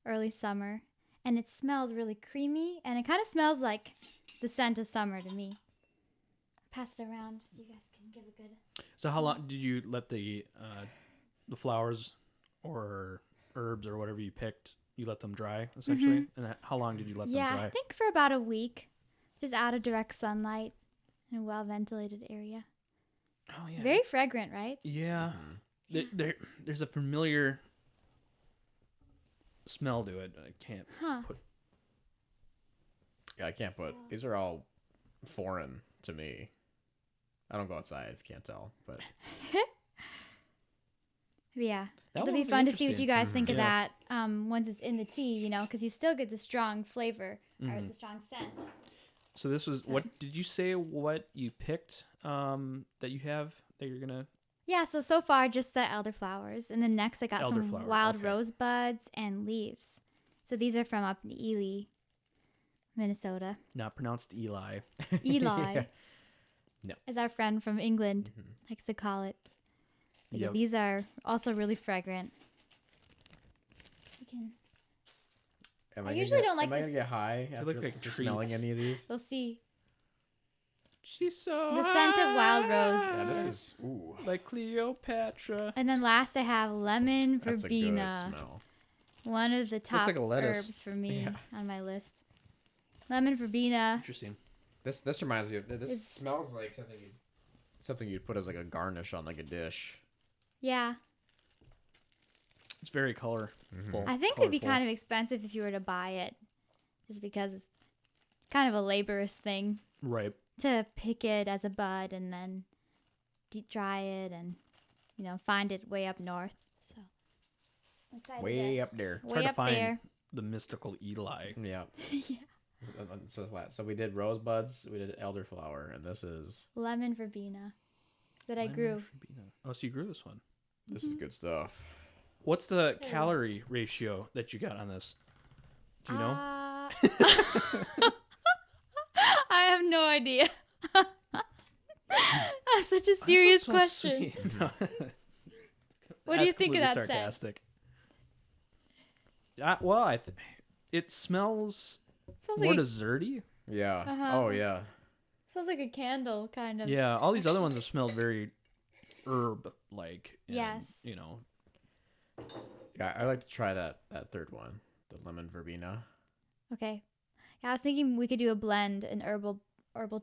early summer, and it smells really creamy, and it kind of smells like the scent of summer to me. Pass it around so you guys can give a good. So how long did you let the flowers or herbs or whatever you picked? You let them dry essentially, and how long did you let them Yeah, dry? I think for about a week, just out of direct sunlight in a well-ventilated area. Oh yeah. Very fragrant, right? Yeah. There's a familiar smell to it. I can't Huh. put. Yeah, I can't put. These are all foreign to me. I don't go outside if you can't tell, but Yeah, That it'll one be was fun to see what you interesting. guys think of Yeah. that once it's in the tea, because you still get the strong flavor or Mhm. the strong scent. So this was what did you say? What you picked? That you have that you're gonna. Yeah, so far just the elderflowers, and then next I got some Elderflower, wild okay. rosebuds and leaves. So these are from up in Ely, Minnesota. Not pronounced Eli. Eli, Yeah. No. as our friend from England Mhm. likes to call it. But yeah, Yep. these are also really fragrant. You can, Am I gonna usually get- don't like Am I gonna this- get high after, look like after smelling treats. any of these? we'll see. She's so The scent of wild rose. Yeah, this Yeah. is ooh. like Cleopatra. And then last I have lemon That's a good verbena, smell. one of the top like a lettuce. herbs for me Yeah. on my list. Lemon verbena. Interesting. This reminds me of this. It's- Smells like something you'd put as like a garnish on like a dish. Yeah. It's very colorful. I think it'd be kind of expensive if you were to buy it, just because it's kind of a laborious thing right. to pick it as a bud and then deep dry it and find it way up north. So excited Way to- up there. hard way to up find. there. The mystical Eli. Yeah. Yeah. So we did rosebuds, we did elderflower, and this is Lemon verbena that I Lemon grew. verbena. Oh, so you grew this one. this is good stuff. What's the Yeah. calorie ratio that you got on this? Do you know? I have no idea. That's such a I'm serious so question. sweet. No. What do you That's think of completely that scent? sarcastic. Well, it smells Sounds more like a, desserty. Yeah. Uh-huh. Oh yeah. sounds like a candle, kind of. Yeah, all these other ones have smelled very herb-like. and, Yes. You know, Yeah, I like to try that third one, the lemon verbena. Okay. Yeah, I was thinking we could do a blend, an herbal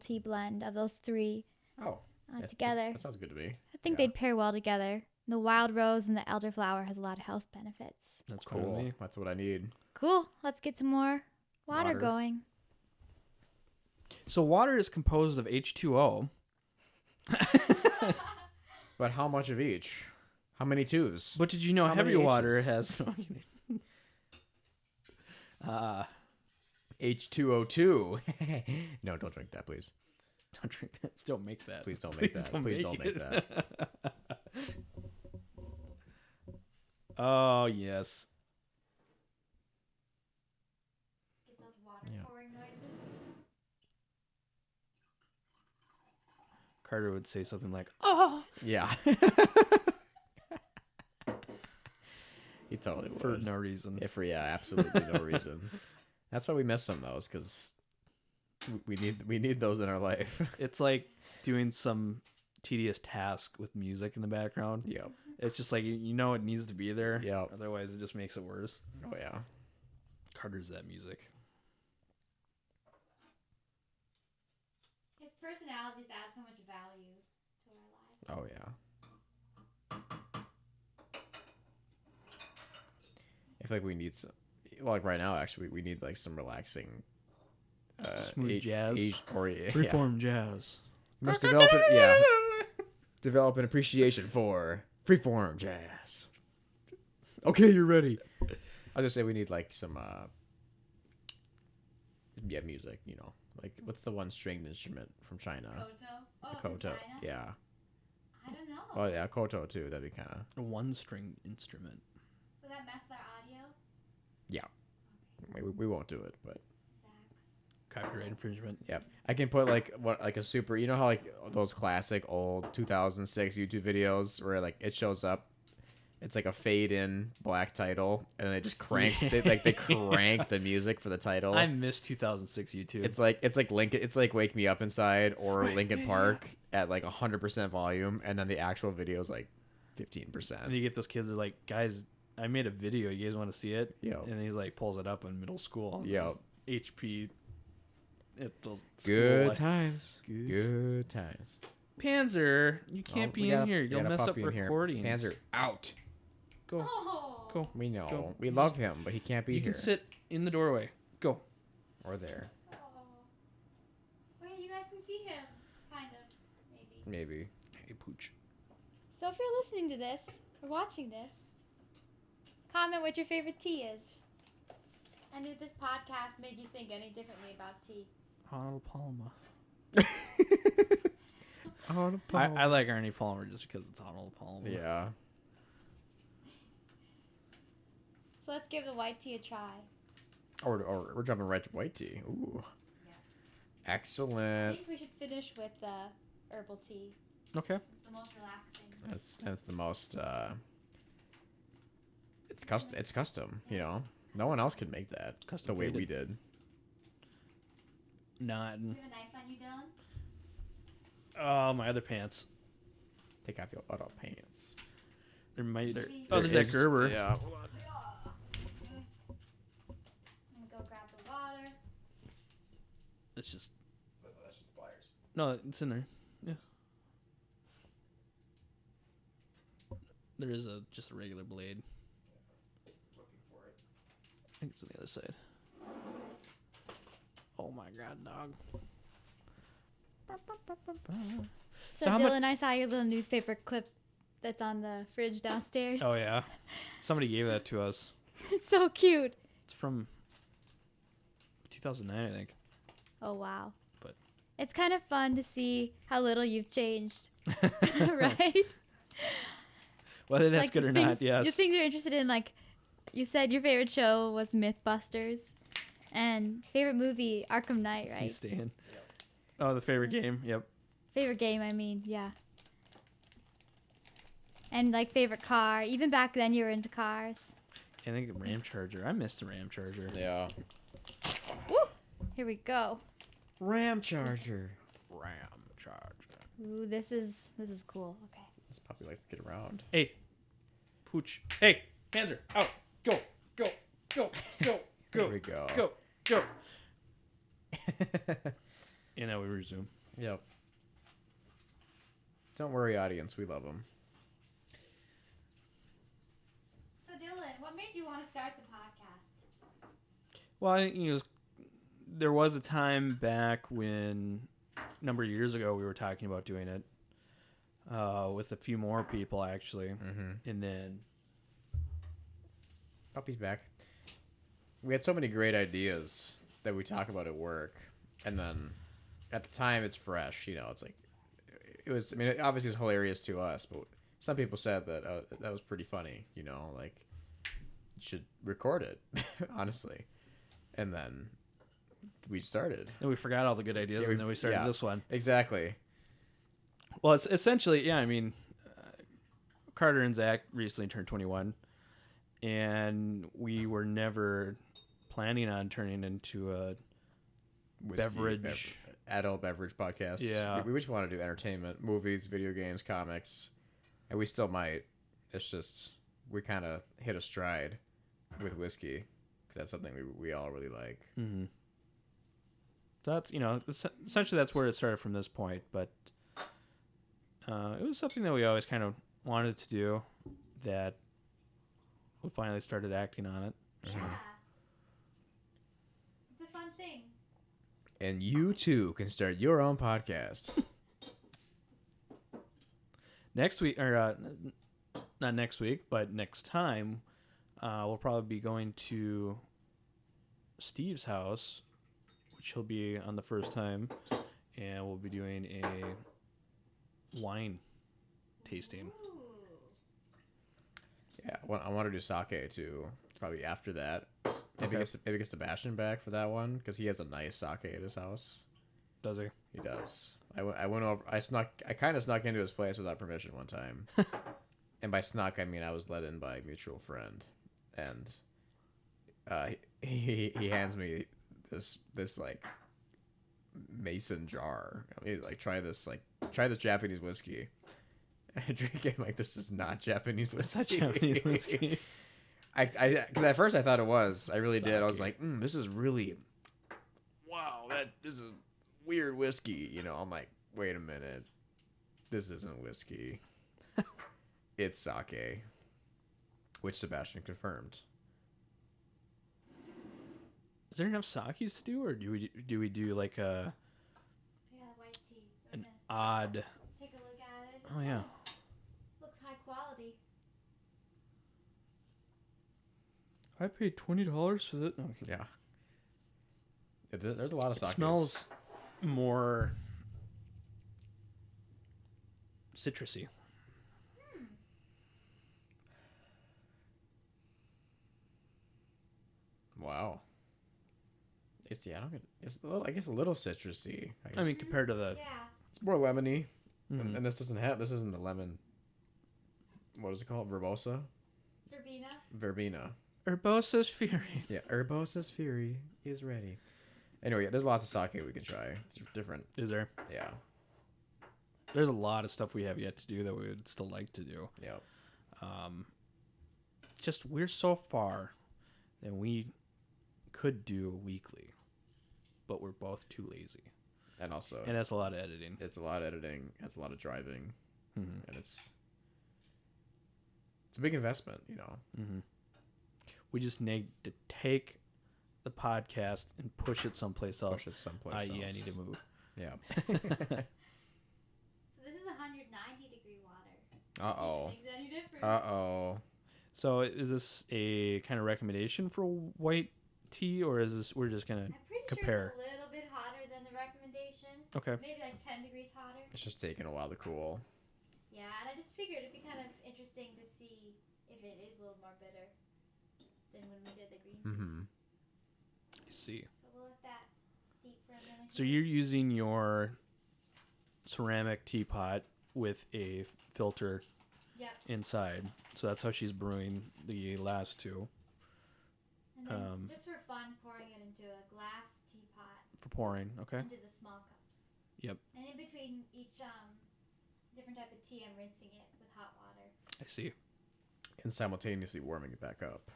tea blend of those 3 Oh, yeah, together. That sounds good to me. I think yeah. they'd pair well together. The wild rose and the elderflower has a lot of health benefits. that's fine with Cool. me. That's what I need. Cool. Let's get some more water Water. going. So water is composed of H2O. But how much of each? How many twos? But did you know How many heavy water H's? has? H2O2. No, don't drink that, please. Don't drink that. Don't make that. Please don't make that. Please don't make that. Oh yes. Get those water Yeah. pouring noises. Carter would say something like, "Oh," Yeah. He totally would. for no reason. Absolutely no reason. That's why we miss some of those, because we need those in our life. It's like doing some tedious task with music in the background. Yep. It's just like you know it needs to be there. Yep. Otherwise, it just makes it worse. Oh yeah. Carter's that music. His personalities add so much value to our lives. Oh yeah. I feel like we need some. Well, like right now, actually, we need like some relaxing. Smooth jazz. Freeform jazz. Must develop an appreciation for freeform jazz. Okay, you're ready. I'll just say we need like some music, like what's the one stringed instrument from China? Koto? Oh, The from koto. China? Yeah. I don't know. Oh yeah, koto too. That'd be kind of. A one-string instrument. Will that mess with our audio? Yeah. Okay. We won't do it, but Sax. Copyright infringement. yep. I can put like a super. You know how like those classic old 2006 YouTube videos where like it shows up. It's like a fade in black title, and they just crank. Yeah. They crank the music for the title. I miss 2006 YouTube. It's like Lincoln. It's like Wake Me Up Inside or Linkin Park at like 100% volume, and then the actual video is like 15%. and you get those kids that are like, guys, I made a video. You guys want to see it? Yep. And he's like pulls it up in middle school. Yep. HP. At the Good school. times. Good times. Panzer, you can't be in here. You'll mess up recordings. Panzer out. Go. Oh. Go. We know. Go. We love him, but he can't be You here. can sit in the doorway. Go. Or there. Oh. Wait, you guys can see him. Kind of. Maybe. Maybe. Hey, Pooch. So if you're listening to this or watching this, comment what your favorite tea is. And if this podcast made you think any differently about tea. Arnold Palmer. Arnold I like Arnie Palmer just because it's Arnold Palmer. Yeah. So let's give the white tea a try. Or we're jumping right to white tea. Ooh. I Excellent. think we should finish with herbal tea. Okay. It's the most relaxing. That's the most. It's custom. No one else can make that Custom the way we faded. did. Not. Do you have a knife on you, Dylan? Oh, my other pants. Take off your auto pants. There might. There- Oh, there's that Gerber. Yeah. I'm gonna go grab the water. It's just. That's just the pliers. No, it's in there. Yeah. There is just a regular blade. Looking for it. I think it's on the other side. Oh my god, dog. So, So how Dylan, I saw your little newspaper clip that's on the fridge downstairs. Oh yeah. Somebody gave that to us. It's so cute. It's from 2009, I think. Oh, wow. But- It's kind of fun to see how little you've changed, right? Whether that's Like, good or things- not, yes. The things you're interested in, like you said, your favorite show was Mythbusters, and favorite movie Arkham Knight, He's right? staying. Oh, the favorite game. Yep. Favorite game, I mean, yeah. And like favorite car. Even back then, you were into cars. I think the Ram Charger. I missed the Ram Charger. Yeah. Woo! Here we go. Ram Charger. Ram Charger. Ooh, this is cool. Okay. This puppy likes to get around. Hey, Pooch. Hey, Panzer, out. Go, go, go, go, go. Here we go. Go, go. And now we resume. Yep. Don't worry, audience. We love them. So Dylan, what made you want to start the podcast? Well, I think there was a time back when, a number of years ago, we were talking about doing it with a few more people, actually. Mm-hmm. And then, Puppy's back. We had so many great ideas that we talk about at work, and then at the time it's fresh. It's like it was. I mean, it obviously was hilarious to us, but some people said that that was pretty funny. Like you should record it, honestly. And then we started. we forgot all the good ideas, Yeah, and then we started yeah. this one. Exactly. Well, it's essentially, yeah. I mean, Carter and Zach recently turned 21, and we were never planning on turning into a beverage. Adult beverage podcast. Yeah. We just want to do entertainment, movies, video games, comics, and we still might. It's just we kind of hit a stride with whiskey because that's something we all really like. Mm-hmm. That's essentially that's where it started from this point, but it was something that we always kind of wanted to do. That we finally started acting on it. So. Yeah. It's a fun thing. And you too can start your own podcast. Next week, or not next week, but next time, we'll probably be going to Steve's house, which he'll be on the first time, and we'll be doing a wine tasting. Ooh. Yeah, I want to do sake too. Probably after that. Maybe Okay. maybe get Sebastian back for that one because he has a nice sake at his house. Does he? He does. I went over. I kind of snuck into his place without permission one time, and by snuck I mean I was let in by a mutual friend, and he hands me this like mason jar. I mean, like try this Japanese whiskey. I drink it I'm like this is not Japanese whiskey. It's not Japanese whiskey. Because at first I thought it was. I really did. I was Sake. like, this is really, wow, this is weird whiskey. You know, I'm like, wait a minute, this isn't whiskey. It's sake, which Sebastian confirmed. Is there enough sakis to do, or do we do like Yeah, white tea. an Okay. odd? Take a look at it. Oh yeah. Looks high quality. I paid $20 for that. No, Yeah. There's a lot of it sakes. smells more citrusy. Wow. It's I don't get it's a little, I guess a little citrusy. I mean, compared to the. Yeah. it's more lemony, Mhm. and this isn't the lemon. What is it called? Verbosa? Verbena. Verbena. Herbosa's Fury. Yeah, Herbosa's Fury is ready. Anyway, yeah, there's lots of sake we can try. It's different. Is there? Yeah. There's a lot of stuff we have yet to do that we would still like to do. Yep. Just we're so far that we could do weekly, but we're both too lazy, And also, and that's a lot of editing. it's a lot of editing. It's a lot of driving, Mm-hmm. and it's a big investment. You know. Mm-hmm. We just need to take the podcast and push it someplace else. Push it someplace I.e., I else. need to move. Yeah. So this is 190-degree water. Uh oh. Makes any difference? Oh. So is this a kind of recommendation for white tea, or is this we're just gonna I'm pretty compare? sure it's a little bit hotter than the recommendation. Okay. Maybe like 10 degrees hotter. It's just taking a while to cool. Yeah, and I just figured it'd be kind of interesting to see if it is a little more bitter than when we did the green tea. Mm-hmm. I see. So we'll let that steep for a minute. So here. you're using your ceramic teapot with a filter Yep. inside. So that's how she's brewing the last two And then um, just for fun, pouring it into a glass teapot for pouring. Okay. into the small cups. Yep. And in between each different type of tea, I'm rinsing it with hot water. I see. And simultaneously warming it back up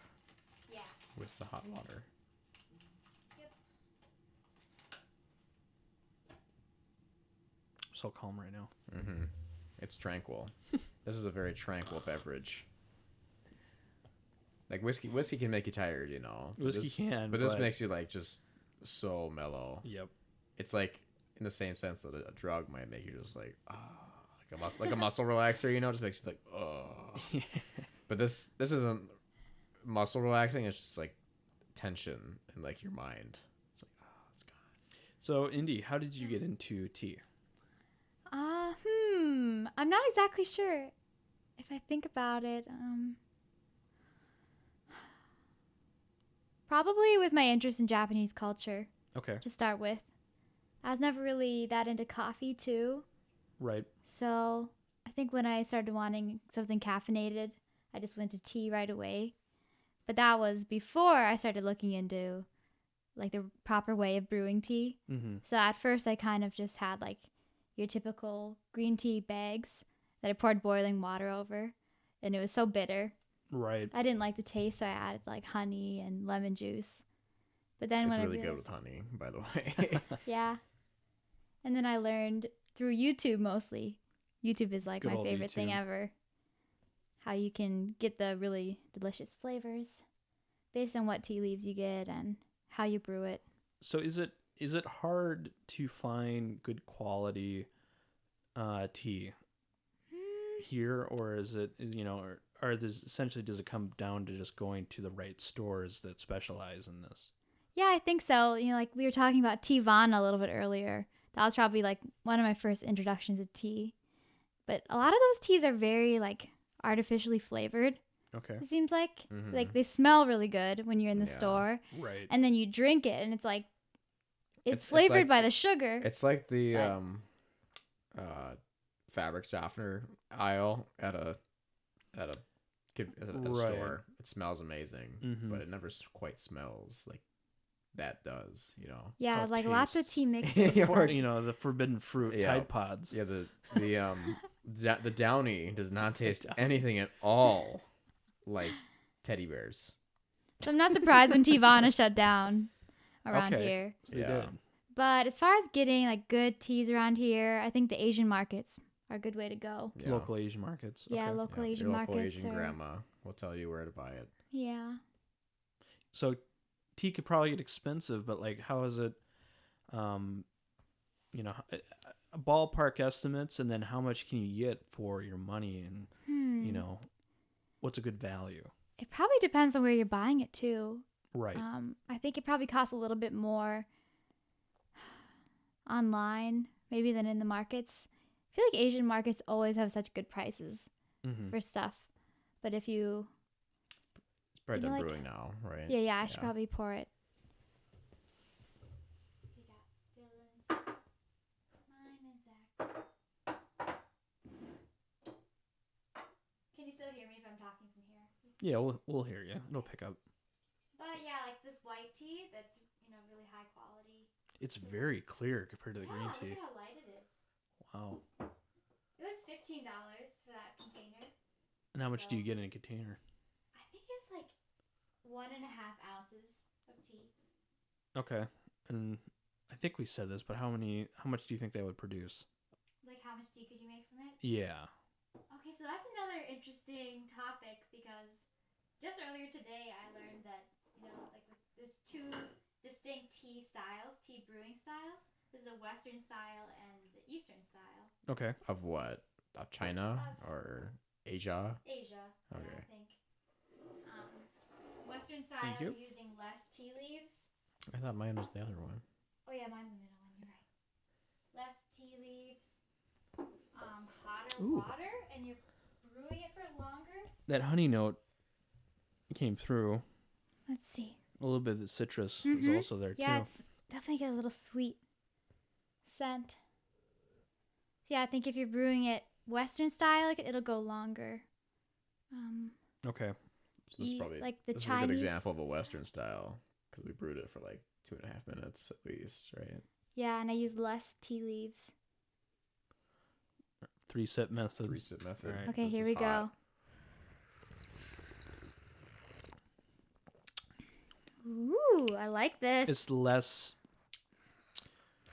Yeah. with the hot water. So calm right now. Mm-hmm. It's tranquil. This is a very tranquil beverage. Like whiskey can make you tired, you know. Whiskey can, but this but- makes you like just so mellow. Yep. It's like in the same sense that a drug might make you just like like a muscle relaxer, you know, just makes you like oh. But this isn't muscle relaxing. It's just like tension in like your mind. It's like it's gone. So Indy, how did you get into tea? I'm not exactly sure. If I think about it, probably with my interest in Japanese culture Okay. to start with. I was never really that into coffee too. Right. So I think when I started wanting something caffeinated, I just went to tea right away. But that was before I started looking into like the proper way of brewing tea. Mm-hmm. So at first I kind of just had like your typical green tea bags that I poured boiling water over, and it was so bitter. Right. I didn't like the taste, so I added like honey and lemon juice. But then It's when really I good realized, with honey, by the way. yeah, and then I learned through YouTube mostly. YouTube is like Good my old favorite thing YouTube. ever. How you can get the really delicious flavors based on what tea leaves you get and how you brew it. So is it hard to find good quality tea here, or is it, or does essentially does it come down to just going to the right stores that specialize in this? Yeah, I think so. Like we were talking about tea Vana a little bit earlier. That was probably like one of my first introductions to tea. But a lot of those teas are very like artificially flavored. Okay. It seems like Mhm. like they smell really good when you're in the Yeah. store, Right. and then you drink it, and it's like it's It's flavored like- by the sugar. It's like the But- fabric softener aisle at a Right. store. It smells amazing, Mhm. but it never quite smells like that does. Yeah, Oh, like lots of tastes. tea mixes. Yeah, For, the forbidden fruit Yeah. Tide Pods. Yeah, the Downy does not taste anything at all like teddy bears. So I'm not surprised when tea Vana shut down around Okay. here. So they Yeah. did. But as far as getting like good teas around here, I think the Asian markets are a good way to go. Yeah. Local Asian markets. Yeah, Okay. local Yeah, Asian your local markets Asian are. grandma will tell you where to buy it. Yeah. So tea could probably get expensive, but like, how is it? Ballpark estimates, and then how much can you get for your money, and what's a good value? It probably depends on where you're buying it too. Right. I think it probably costs a little bit more online, maybe than in the markets. I feel like Asian markets always have such good prices Mm-hmm. for stuff. But if you, It's probably You know, done like- brewing now, right? yeah, I should Yeah. probably pour it. Can you still hear me if I'm talking from here? Yeah, we'll hear you. It'll pick up. But yeah, like this white tea that's, really high quality. It's very clear compared to the green Look tea. at how light it is. Wow. It was $15 for that container. And how much do you get in a container? I think it's like 1.5 ounces of tea. Okay. And I think we said this, but how much do you think that would produce? Like how much tea could you make from it? Yeah. Okay, so that's another interesting topic because just earlier today I learned that, like there's two distinct tea styles, tea brewing styles. There's the Western style and the Eastern style. Okay. Of what? Of China or Asia? Asia, Okay. I think. Western style you. using less tea leaves. I thought mine was the other one. Oh yeah, mine's the middle one. You're right. Less tea leaves, hotter Ooh. water, and you're brewing it for longer. That honey note came through. Let's see. A little bit of the citrus is Mhm. also there Yeah, too. it's definitely got a little sweet scent. So yeah, I think if you're brewing it Western style, like, it'll go longer. Okay. So this is probably like the this Chinese. is a good example of a Western style because we brewed it for like 2.5 minutes at least, right? Yeah, and I use less tea leaves. 3-sip method. 3-sip method. Alright. Okay, This here is we hot. go. Ooh, I like this. It's less.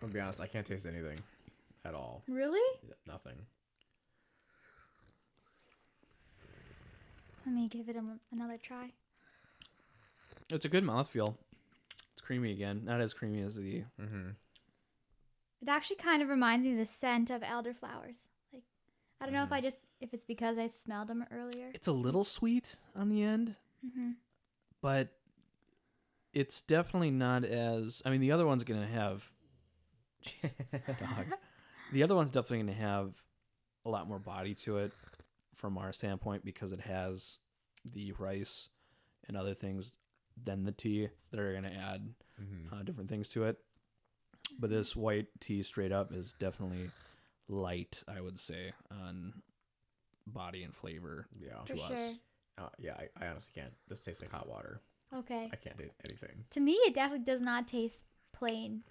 I'm gonna be honest, I can't taste anything at all. Really? Nothing. Let me give it another try. It's a good mouthfeel. It's creamy again. Not as creamy as the. Mm-hmm. It actually kind of reminds me of the scent of elderflowers. Like, I don't know Mhm. if it's because I smelled them earlier. It's a little sweet on the end, Mm-hmm. but it's definitely not as. I mean, the other one's gonna have. Dog. The other one's definitely gonna have a lot more body to it, from our standpoint, because it has the rice and other things than the tea that are gonna add Mm-hmm. different things to it. But this white tea straight up is definitely light, I would say, on body and flavor Yeah. to For us. sure. Yeah, I honestly can't. This tastes like hot water. Okay. I can't do anything. To me, it definitely does not taste plain.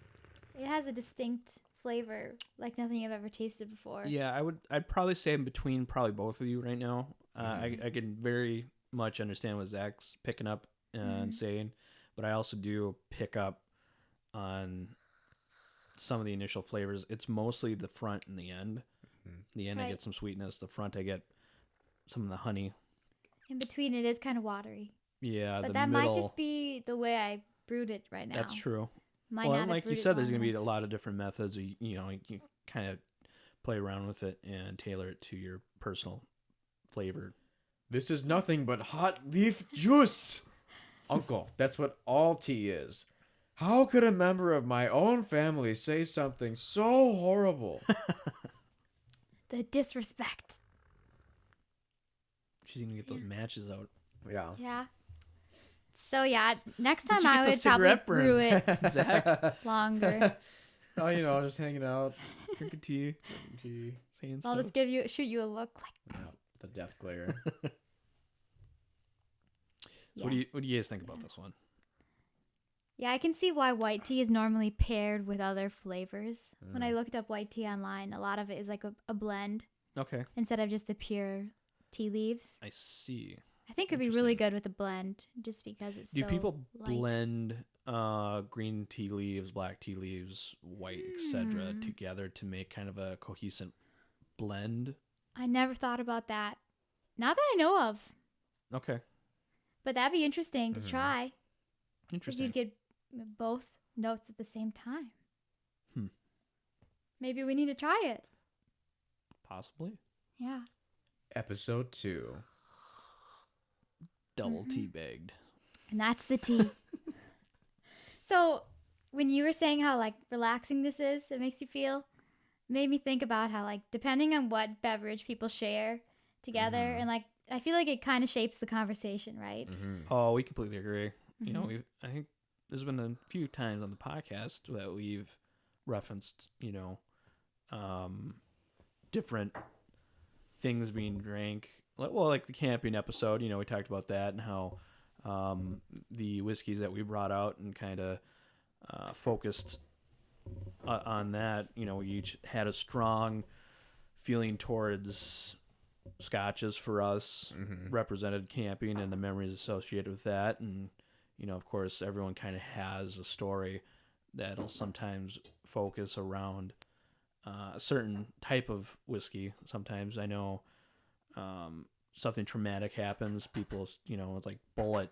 It has a distinct flavor like nothing I've ever tasted before. Yeah, I'd probably say I'm between probably both of you right now. Mhm. I can very much understand what Zach's picking up and Mhm. saying, but I also do pick up on some of the initial flavors. It's mostly the front and the end. Mhm. The end, I Right. get some sweetness. The front, I get some of the honey. In between, it is kind of watery. Yeah, But the that might middle. just be the way I brewed it right now. That's true. Might Well, not and have like you brewed it said, there's long going to be enough. a lot of different methods. You kind of play around with it and tailor it to your personal flavor. This is nothing but hot leaf juice. Uncle, that's what all tea is. How could a member of my own family say something so horrible? The disrespect. She's going to get those matches out. Yeah. Yeah. So yeah, next Where'd time you get I those would probably cigarette brew burns? it Zach, longer. Oh, just hanging out. drinking tea, Gee. saying I'll stuff. just shoot you a look like. Yeah, the death glare. So what do you guys think about this one? Yeah, I can see why white tea is normally paired with other flavors. When I Mm. looked up white tea online, a lot of it is like a blend Okay, instead of just the pure tea leaves. I see. I think it'd be really Interesting. good with a blend just because it's Do so people light. blend green tea leaves, black tea leaves, white, etc. Hmm. together to make kind of a cohesive blend? I never thought about that. Not that I know of. Okay, But that'd be interesting to Mhm. try. Because interesting. you'd get both notes at the same time. Hmm. Maybe we need to try it. Possibly Yeah. Episode 2. double Mhm. tea bagged. And that's the tea. So, when you were saying how like relaxing this is, it makes you feel, made me think about how like depending on what beverage people share together, Mhm. and like I feel like it kind of shapes the conversation, right? Mm-hmm. Oh, we completely agree. You know, Mhm. I think there's been a few times on the podcast that we've referenced, different things being drank. Well, like the camping episode, we talked about that and how the whiskeys that we brought out and kind of focused on that. We each had a strong feeling towards scotches for us, Mm-hmm. represented camping and the memories associated with that. And, of course, everyone kind of has a story that'll sometimes focus around a certain type of whiskey. Sometimes I know something traumatic happens. People, it's like Bullet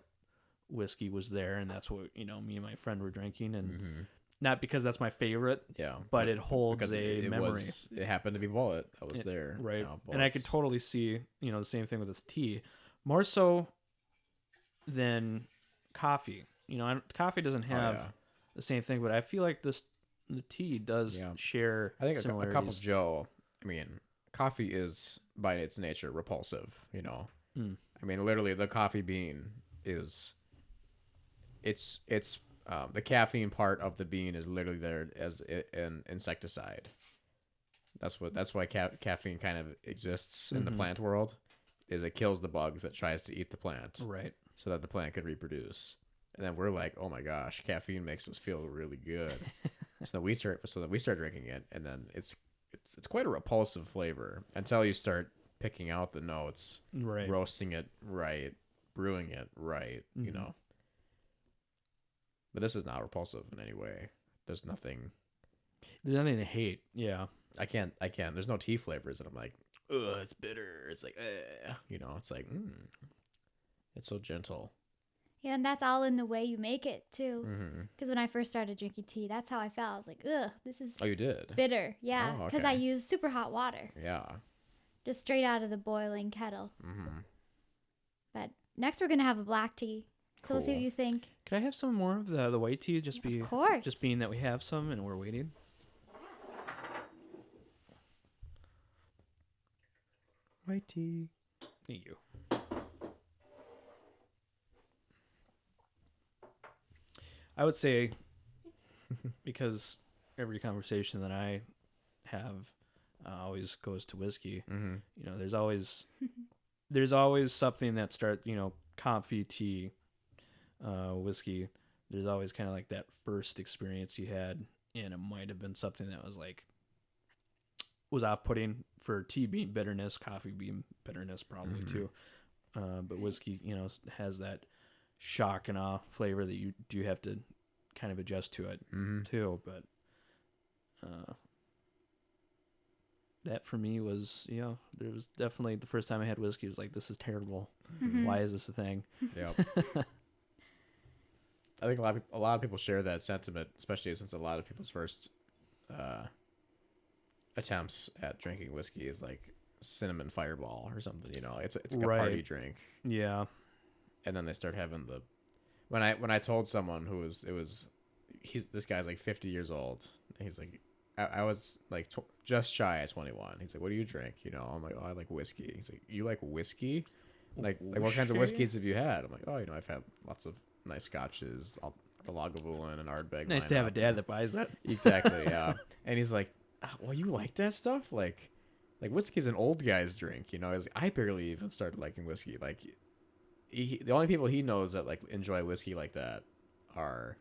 whiskey was there, and that's what, me and my friend were drinking. And Mm-hmm. not because that's my favorite, Yeah. but it holds because a memory. it happened to be Bullet that was there. Right. Yeah, And I could Bullets. totally see, the same thing with this tea. More so than coffee. Coffee doesn't Oh, have yeah. the same thing, but I feel like the tea does Yeah. share I think a cup similarities. of Joe. I mean, coffee is by its nature repulsive. Mm. I mean, literally, the coffee bean is. It's the caffeine part of the bean is literally there as an insecticide. That's why caffeine kind of exists in the Mhm. plant world, is it kills the bugs that tries to eat the plant, Right. so that the plant could reproduce. And then we're like, oh my gosh, caffeine makes us feel really good. So we start drinking it, and then it's quite a repulsive flavor until you start picking out the notes, Right. roasting it right, brewing it right, Mhm. But this is not repulsive in any way. There's nothing. There's nothing to hate. Yeah. I can't. There's no tea flavors that I'm like, ugh, it's bitter. It's like, it's like, it's so gentle. Yeah, and that's all in the way you make it too. Mm-hmm. Because when I first started drinking tea, that's how I felt. I was like, ugh, this is Oh, you did? bitter. Yeah, Oh, because okay. I use super hot water, Yeah. just straight out of the boiling kettle. Mm-hmm. But next we're gonna have a black tea. So we'll see what Cool. you think. Could I have some more of the white tea? Just Of course. just being that we have some and we're waiting. White tea. Thank you. I would say, because every conversation that I have, always goes to whiskey. Mm-hmm. You know, there's always something that starts, you know, coffee, tea, whiskey. There's always kind of like that first experience you had, and it might have been something that was off-putting for tea being bitterness, coffee being bitterness probably too. But whiskey, you know, has that shock and awe flavor that you do have to kind of adjust to it too. But that for me was, you know, there was definitely the first time I had whiskey, it was like, this is terrible. Why is this a thing? Yep. I think a lot of people share that sentiment, especially since a lot of people's first attempts at drinking whiskey is like cinnamon fireball or something. You know, it's like a party drink. Yeah. And then they start having the when I told someone this guy's like 50 years old. And he's like, I was like just shy of 21. He's like, what do you drink? You know, I'm like, oh, I like whiskey. He's like, you like whiskey? Like what kinds of whiskeys have you had? I'm like, oh, you know, I've had lots of nice scotches, the Lagavulin and Ardbeg. Nice to have a dad that buys that. Exactly, yeah. And he's like, well, you like that stuff? Like whiskey's an old guy's drink, you know? He's like, I barely even started liking whiskey. Like, the only people he knows that like enjoy whiskey like that are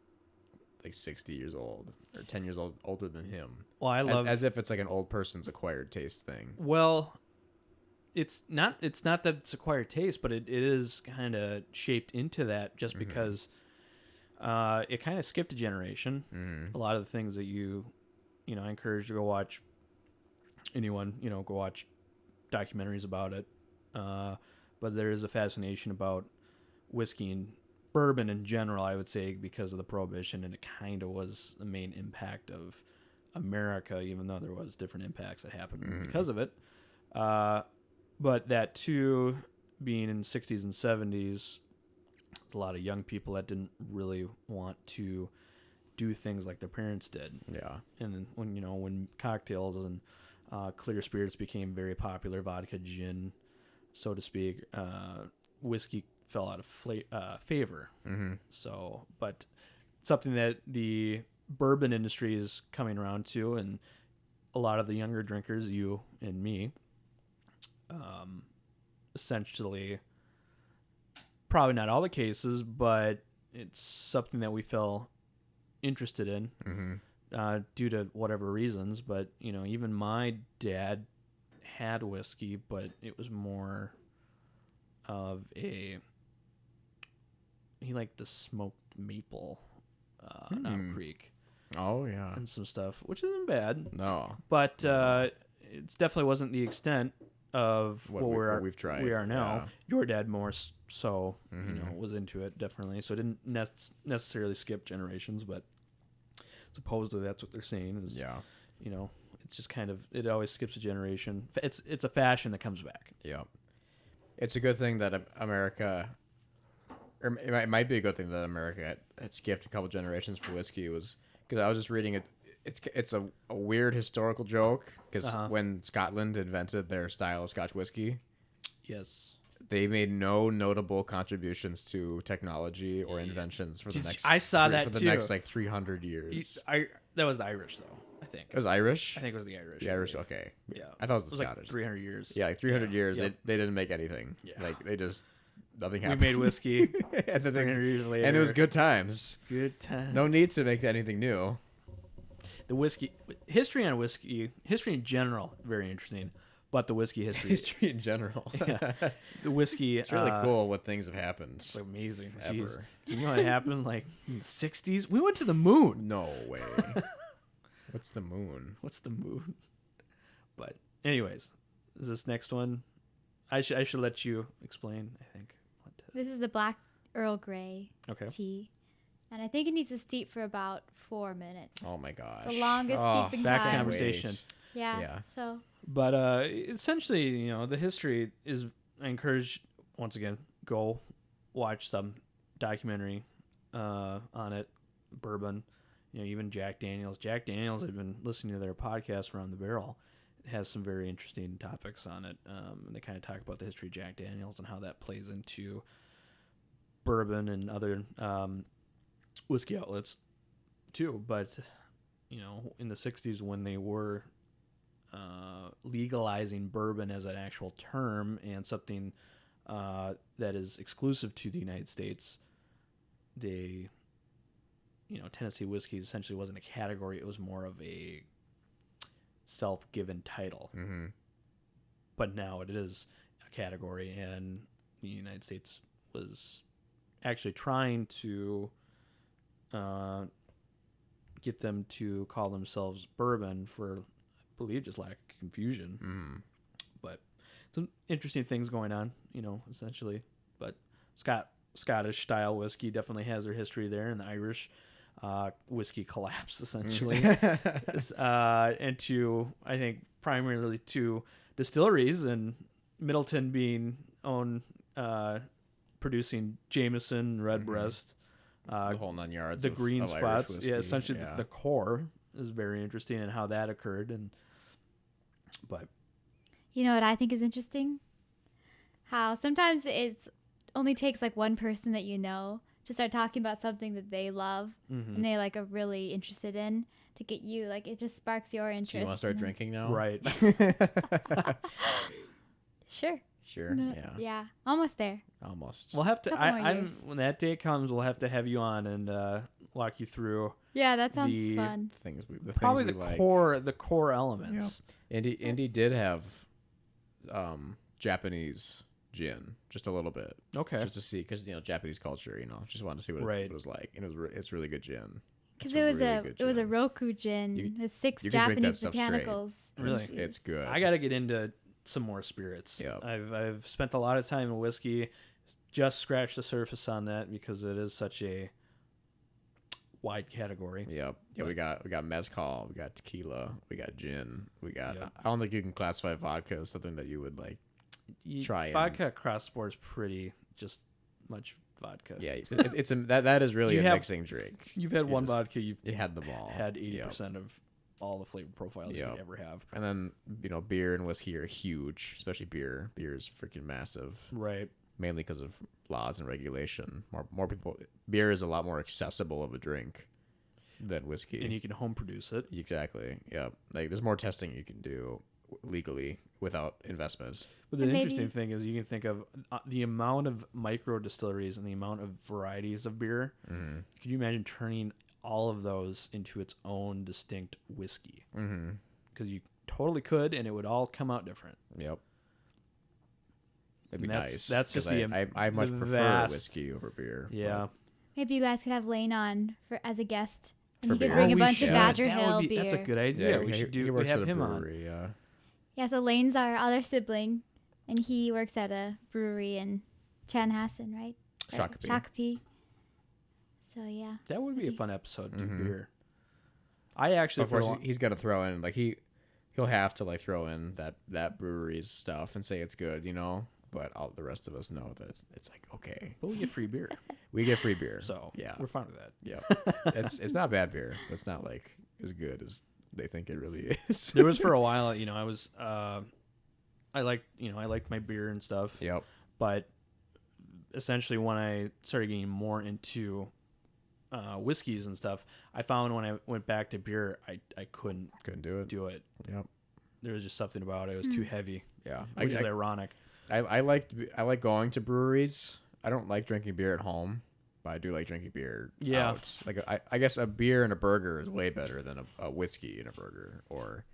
like 60 years old or 10 years older than him. Well, I love as if it's like an old person's acquired taste thing. Well, it's not that it's acquired taste, but it is kind of shaped into that just because it kind of skipped a generation. A lot of the things that you know, I encourage you to go watch anyone, you know, go watch documentaries about it. But there is a fascination about whiskey and bourbon in general, I would say, because of the Prohibition, and it kind of was the main impact of America, even though there was different impacts that happened because of it. But that too, being in the 60s and 70s, a lot of young people that didn't really want to do things like their parents did. Yeah. And then when cocktails and clear spirits became very popular, vodka, gin, so to speak, whiskey fell out of favor. So, but something that the bourbon industry is coming around to, and a lot of the younger drinkers, you and me, essentially, probably not all the cases, but it's something that we fell interested in due to whatever reasons. But you know, even my dad had whiskey, but it was more of he liked the smoked maple on Owl Creek. Oh yeah. And some stuff, which isn't bad. No. But it definitely wasn't the extent of what we've tried. We are now. Yeah. Your dad more so, you know, was into it definitely. So it didn't necessarily skip generations, but supposedly that's what they're saying is, you know, it's just kind of, it always skips a generation. It's a fashion that comes back. Yeah. It's a good thing that America, or it might be a good thing that America had skipped a couple generations for whiskey, was because I was just reading it. It's a weird historical joke because when Scotland invented their style of Scotch whiskey, yes, they made no notable contributions to technology or inventions for the next. I saw that for the too. Next like 300 years. That was the Irish though. I think it was Irish. I think it was the Irish. The Irish, okay. Yeah, I thought it was the Scottish. Scottish. Like 300 years. Yeah, like 300 years. Yep. They didn't make anything. Yeah. Like they just nothing happened. We made whiskey. and 300 years later, and it was good times. Good times. No need to make anything new. The whiskey history in general, very interesting. But the whiskey history in general. Yeah, the whiskey. It's really cool what things have happened. It's amazing. Ever. Jeez. You know what happened like in the 60s? We went to the moon. No way. What's the moon? What's the moon? But anyways, this next one, I should let you explain. I think. This is the Black Earl Grey tea, and I think it needs to steep for about 4 minutes. Oh my gosh! The longest steeping back time. to conversation. Yeah. So. But essentially, you know, the history is. I encourage once again, go watch some documentary on it, bourbon. You know, even Jack Daniels. Jack Daniels, I've been listening to their podcast Around the Barrel. It has some very interesting topics on it. And they kind of talk about the history of Jack Daniels and how that plays into bourbon and other whiskey outlets too. But, you know, in the 60s when they were legalizing bourbon as an actual term and something that is exclusive to the United States, Tennessee whiskey essentially wasn't a category. It was more of a self-given title. Mm-hmm. But now it is a category, and the United States was actually trying to get them to call themselves bourbon for, I believe, just lack of confusion. Mm-hmm. But some interesting things going on, essentially. But Scottish style whiskey definitely has their history there, and the Irish whiskey collapse essentially into, I think, primarily two distilleries, and Middleton being owned, producing Jameson, Redbreast, The whole 9 yards. the green of Irish spots. whiskey. Yeah, essentially the core is very interesting and how that occurred. But You know what I think is interesting? How sometimes it's only takes like one person that you know to start talking about something that they love and they like are really interested in to get you, like, it just sparks your interest. So you want to start drinking now? right. Sure. Sure. No, Yeah. Yeah. Almost there. Almost. We'll have to. Couple more I'm years. when that day comes, we'll have to have you on and walk you through Yeah, that sounds The- fun. probably things the we like. core elements. Indy did have Japanese gin, just a little bit, Okay. just to see, because Japanese culture, just wanted to see what Right. it was like, and it's really good gin. Because It's it was really good a gin. Roku gin You- with 6 you can drink that Japanese stuff straight. botanicals. Really? It's good. I got to get into some more spirits. Yep. I've spent a lot of time in whiskey, just scratched the surface on that because it is such a wide category. Yep. Yeah, we got mezcal, we got tequila, we got gin, we got. Yep. I don't think you can classify vodka as something that you would like. Try and- vodka cross sport is pretty just much vodka. Yeah, that is really You a have- mixing drink. You've had You one just- vodka, you've You had them all. had Yep. 80% of all the flavor profile that you Yep. could ever have. And then beer and whiskey are huge, especially beer. Beer is freaking massive, Right. mainly because of laws and regulation. More people. Beer is a lot more accessible of a drink than whiskey. And you can home produce it. Exactly. Yeah. Like there's more testing you can do legally without investment. But the And maybe- interesting thing is you can think of the amount of micro distilleries and the amount of varieties of beer. Mm-hmm. Could you imagine turning all of those into its own distinct whiskey? Mm-hmm. Because you totally could, and it would all come out different. Yep. It'd be And that's- nice. that's just 'cause the- I much the prefer vast- whiskey over beer. Yeah. Maybe you guys could have Lane on as a guest. And For he could beer. bring a we bunch of should. Badger That would Hill be- beer. That's a good But, idea. yeah, we should he we works have at a him on. brewery. Yeah. Yeah, so Lane's our other sibling, and he works at a brewery in Chanhassen, right? Or Shakopee. Shakopee. So yeah. That would be a fun episode to do Mhm. beer. I actually, Of for a course, long- he's got to throw in he'll have to like throw in that brewery's stuff and say it's good, But all the rest of us know that it's like okay, but we get free beer, we get free beer, so yeah, we're fine with that. yeah. It's not bad beer, but it's not like as good as they think it really is. There was for a while, I was, I liked my beer and stuff. Yep. But essentially, when I started getting more into whiskeys and stuff, I found when I went back to beer, I couldn't Couldn't do it. do it. Yep. There was just something about it. It was too heavy, Yeah. which is ironic. I like going to breweries. I don't like drinking beer at home, but I do like drinking beer Yeah. out. Like I guess a beer and a burger is way better than a whiskey and a burger. Or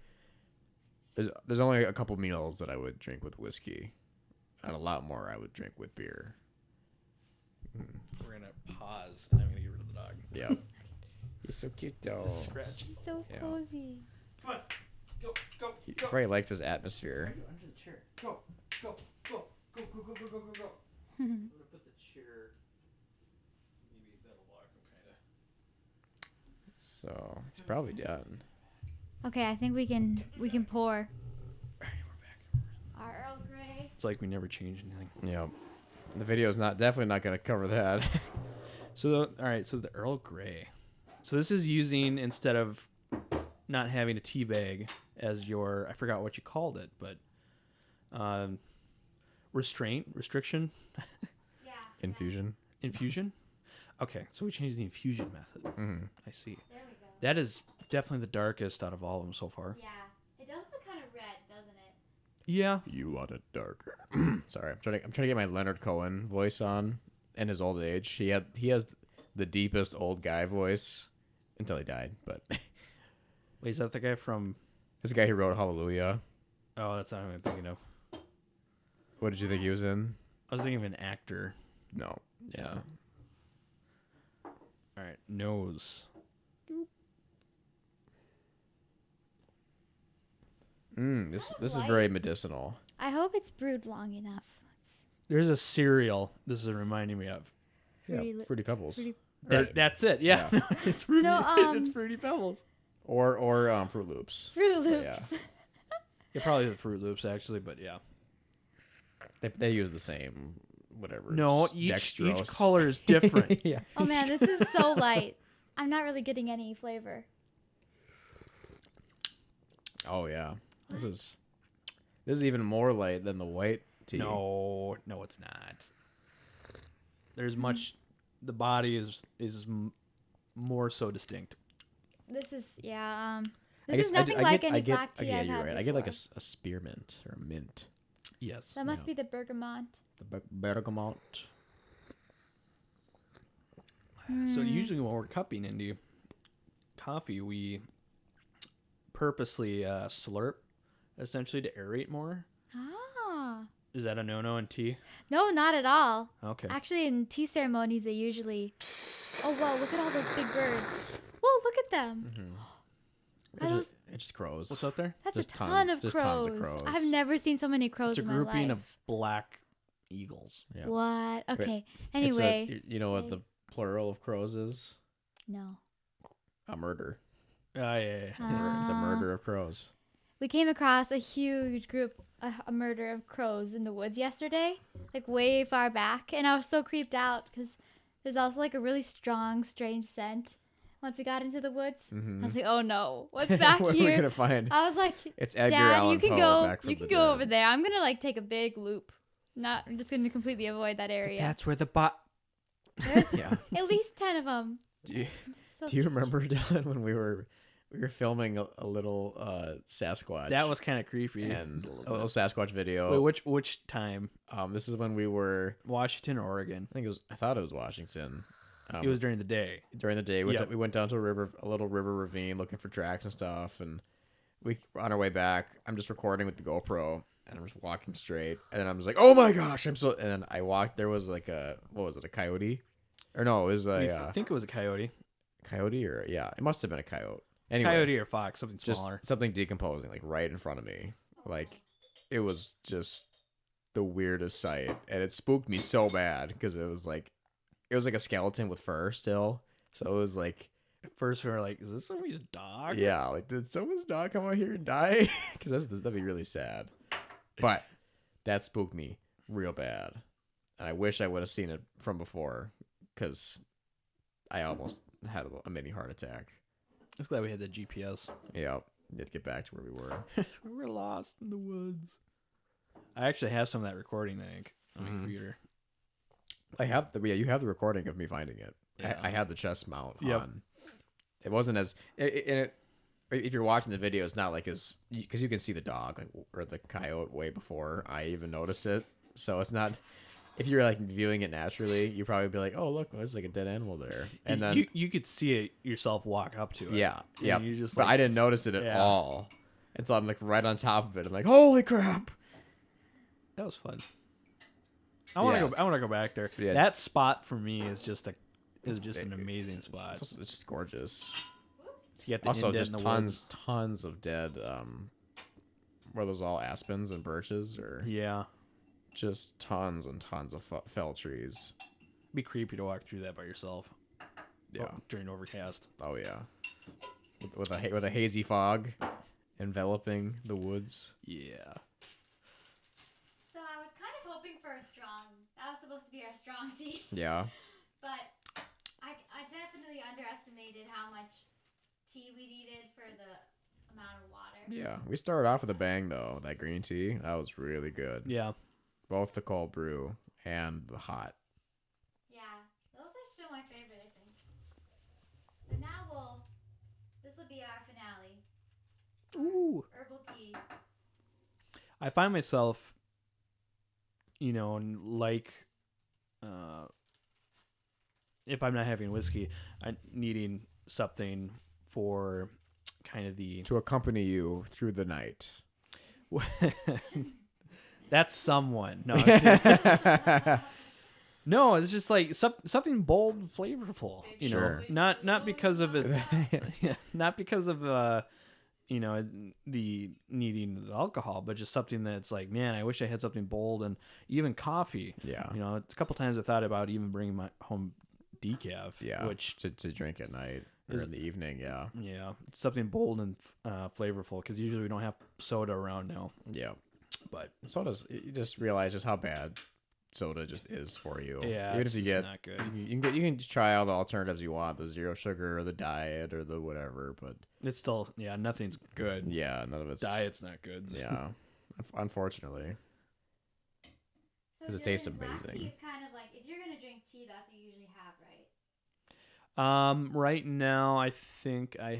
there's only a couple meals that I would drink with whiskey, and a lot more I would drink with beer. We're gonna pause, and I'm gonna get rid of the dog. Yeah. He's so cute though. Scratch. He's so Yeah. cozy. Come on, go. He probably liked this atmosphere. Under the chair. Go. I'm gonna put the chair. Maybe that'll block him, kind of. So it's probably done. Okay, I think we can pour our Earl Grey. It's like we never changed anything. Yep. The video's definitely not going to cover that. So, all right. So the Earl Grey. So this is using, instead of not having a tea bag as your, I forgot what you called it, but restriction, Yeah. Infusion. infusion. Okay, so we changed the infusion method. Mm-hmm. I see. There we go. That is definitely the darkest out of all of them so far. Yeah. It does look kind of Yeah. You want it darker. Sorry, I'm trying to get my Leonard Cohen voice on in his old age. He has the deepest old guy voice until he died. But Wait, is that the guy from? this guy who wrote Hallelujah. Oh, that's not who I'm thinking of. What did you think he was in? I was thinking of an actor. No. Yeah. All right, nose. This is very medicinal. I hope it's brewed long enough. There's a cereal. This is reminding me of. Fruity Pebbles. That's it. Yeah, it's fruity. No, it's Fruity Pebbles. Or Fruit Loops. Fruit But Loops. Yeah, probably the Fruit Loops actually, but yeah. They use the same whatever. No, it's each dextrose. color is different. Yeah. Oh man, this is so light. I'm not really getting any flavor. Oh yeah. This is even more light than the white tea. No, it's not. There's much. The body is more so distinct. This is This I is guess nothing like any get, black tea yeah, I've you're had right. I get like before. a spearmint or a mint. Yes. That must be the bergamot. The bergamot. So usually when we're cupping Indy coffee, we purposely slurp, essentially to aerate more. Ah. Is that a no-no in tea? No, not at all. Okay. Actually, in tea ceremonies, they usually. Oh wow! Look at all those big birds. Whoa! Look at them. Are those... It just crows. What's out there? That's Just a ton of just crows. tons of crows. I've never seen so many crows It's a in my grouping life. of black eagles. Yeah. What? Okay. It's Anyway. you know what the plural of crows is? No. A murder. Oh, yeah. It's a murder of crows. We came across a huge group, a murder of crows in the woods yesterday, like way far back, and I was so creeped out because there's also like a really strong, strange scent. Once we got into the woods, I was like, "Oh no, what's back What are we here?" gonna find? I was like, It's Edgar "Dad, Allan you can Poe go. back from You the can go dead. over there. I'm gonna like take a big loop. I'm just gonna completely avoid that area. That's where the bot. There's Yeah. at least 10 of them. Do you remember, Dylan, when we were filming a little Sasquatch? That was kind of creepy. and a little Sasquatch video. Wait, which time? This is when we were. Washington or Oregon? I thought it was Washington. It was during the day. During the day. Yep. We went down to a little river ravine looking for tracks and stuff, and we on our way back. I'm just recording with the GoPro, and I'm just walking straight, and then I'm just like, "Oh my gosh, I'm so!" And then I walked. There was like a coyote, or no, it was I think it was a coyote. coyote, or it must have been a coyote. Anyway, Coyote or fox, something just smaller. something decomposing, like right in front of me. Like it was just the weirdest sight, and it spooked me so bad because it was like a skeleton with fur still. So it was like, At first we were like, "Is this somebody's dog?" yeah, like did someone's dog come out here and die? Because that'd be really sad. But that spooked me real bad, and I wish I would have seen it from before because I almost had a mini heart attack. I'm glad we had the GPS. Yeah, did get back to where we were. We were lost in the woods. I actually have some of that recording, I think, on my computer. I have you have the recording of me finding it. Yeah. I had the chest mount Yep. on. It wasn't as if you're watching the video, it's not like as because you can see the dog or the coyote way before I even noticed it. So it's not. If you're like viewing it naturally, you probably be like, "Oh, look, there's like a dead animal there," and then you could see it yourself walk up to it. yeah, And yeah. you just but like, I didn't notice it at yeah. all, and so I'm like right on top of it. I'm like, "Holy crap!" That was fun. I want to Yeah. go. I want to go back there. Yeah. That spot for me is just an amazing spot. It's just gorgeous. You get the Also, indent just in the tons woods. of dead. Were those all aspens and birches, or Yeah, just tons and tons of fell trees? it'd be creepy to walk through that by yourself. Yeah. During overcast. Oh yeah. With a hazy fog enveloping the woods. Yeah. So I was kind of hoping for a strong. That was supposed to be our strong tea, Yeah. but I definitely underestimated how much tea we needed for the amount of water. Yeah. We started off with a bang though. That green tea, that was really good. Yeah. Both the cold brew and the hot. Yeah, those are still my favorite, I think. And now this will be our finale. Ooh. Herbal tea. I find myself, like, if I'm not having whiskey, I needing something for kind of the To accompany you through the night. that's someone. No, I'm kidding. No, it's just like something bold, flavorful. Sure. Not because of it, not because of the needing the alcohol, but just something that's like, man, I wish I had something bold, and even coffee. Yeah. It's a couple times I thought about even bringing my home decaf. Yeah. Which to drink at night or in the evening. Yeah. yeah, it's something bold and flavorful, because usually we don't have soda around now. Yeah. But Soda's, you just realize just how bad soda just is for you. yeah, Even it's if you just get, not good. you can just try all the alternatives you want, the zero sugar or the diet or the whatever, but It's still, nothing's good. yeah, none of it's Diet's not good. Yeah, unfortunately. So 'Cause it tastes black amazing. Tea is kind of like, if you're gonna drink tea, that's what you usually have, right? Right now I think I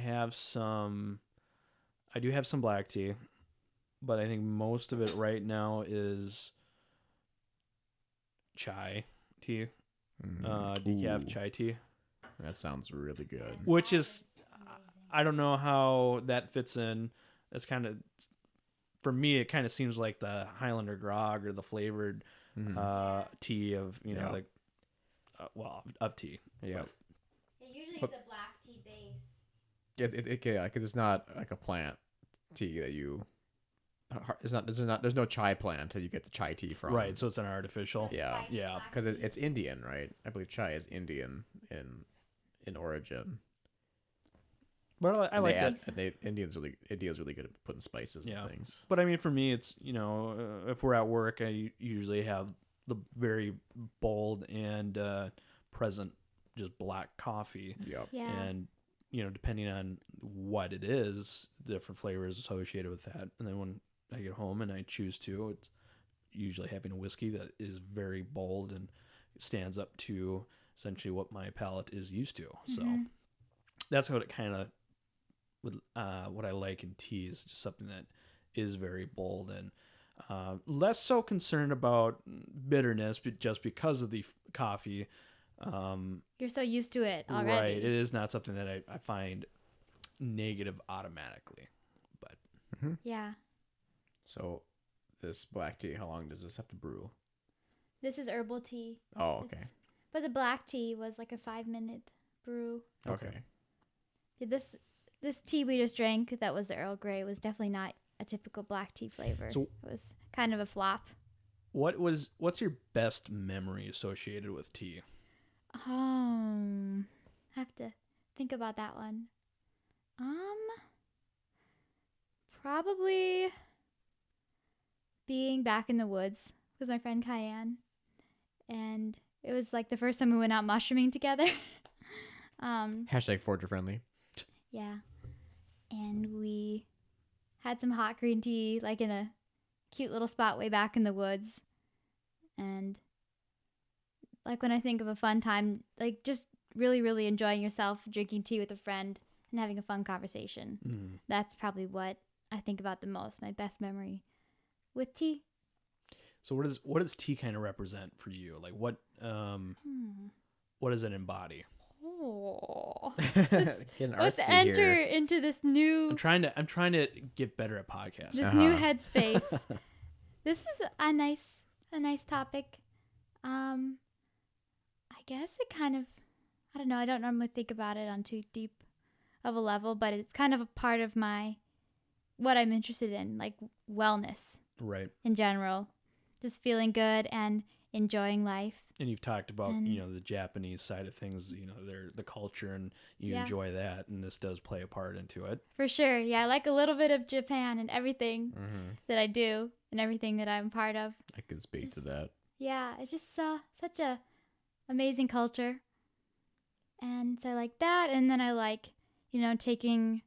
do have some black tea, but I think most of it right now is chai tea, decaf Ooh, chai tea, that sounds really good. which is, Amazing. I don't know how that fits in. That's kind of, for me, it kind of seems like the Highlander grog or the flavored Mhm. tea of, Yeah. like, of tea. Yeah. Usually But- it's a black tea base. Yeah, because it's not like a plant tea that you. It's not. There's no chai plant until you get the chai tea from. Right, so it's an artificial. Yeah. Spiced Yeah. black Because tea. it's Indian, right? I believe chai is Indian in origin. But I And like they that. add, India's really good at putting spices Yeah. and things. But I mean, for me, it's, if we're at work, I usually have the very bold and present, just black coffee. Yep. Yeah. And, depending on what it is, different flavors associated with that. And then when I get home and I choose to, it's usually having a whiskey that is very bold and stands up to essentially what my palate is used to. So Mhm. that's what it kind of would, what I like in tea is just something that is very bold and less so concerned about bitterness, but just because of the coffee. You're so used to it already. Right, it is not something that I find negative automatically. But Yeah. So, this black tea, how long does this have to brew? This is herbal tea. Oh, okay. But the black tea was like a 5-minute brew. Okay. Yeah, this tea we just drank, that was the Earl Grey, was definitely not a typical black tea flavor. So- it was kind of a flop. what's your best memory associated with tea? Have to think about that one. Probably being back in the woods with my friend Cayenne, and it was like the first time we went out mushrooming together. Hashtag Forger friendly. Yeah, and we had some hot green tea, like in a cute little spot way back in the woods, and like when I think of a fun time, like just really, really enjoying yourself, drinking tea with a friend and having a fun conversation. Mm. That's probably what I think about the most. My best memory with tea. So what does tea kind of represent for you? Like what does it embody? Oh. Getting Let's artsy enter here. into this new I'm trying to get better at podcasts. this new Uh-huh. headspace. This is a nice topic. I guess it kind of, I don't know, I don't normally think about it on too deep of a level, but it's kind of a part of what I'm interested in, like wellness Right. in general. Just feeling good and enjoying life. And you've talked about, And- the Japanese side of things, the culture, and you Yeah. enjoy that, and this does play a part into it. For sure. Yeah, I like a little bit of Japan and everything Mm-hmm. that I do and everything that I'm part of. I can speak to that. Yeah, it's just such a amazing culture. And so I like that. And then I like, taking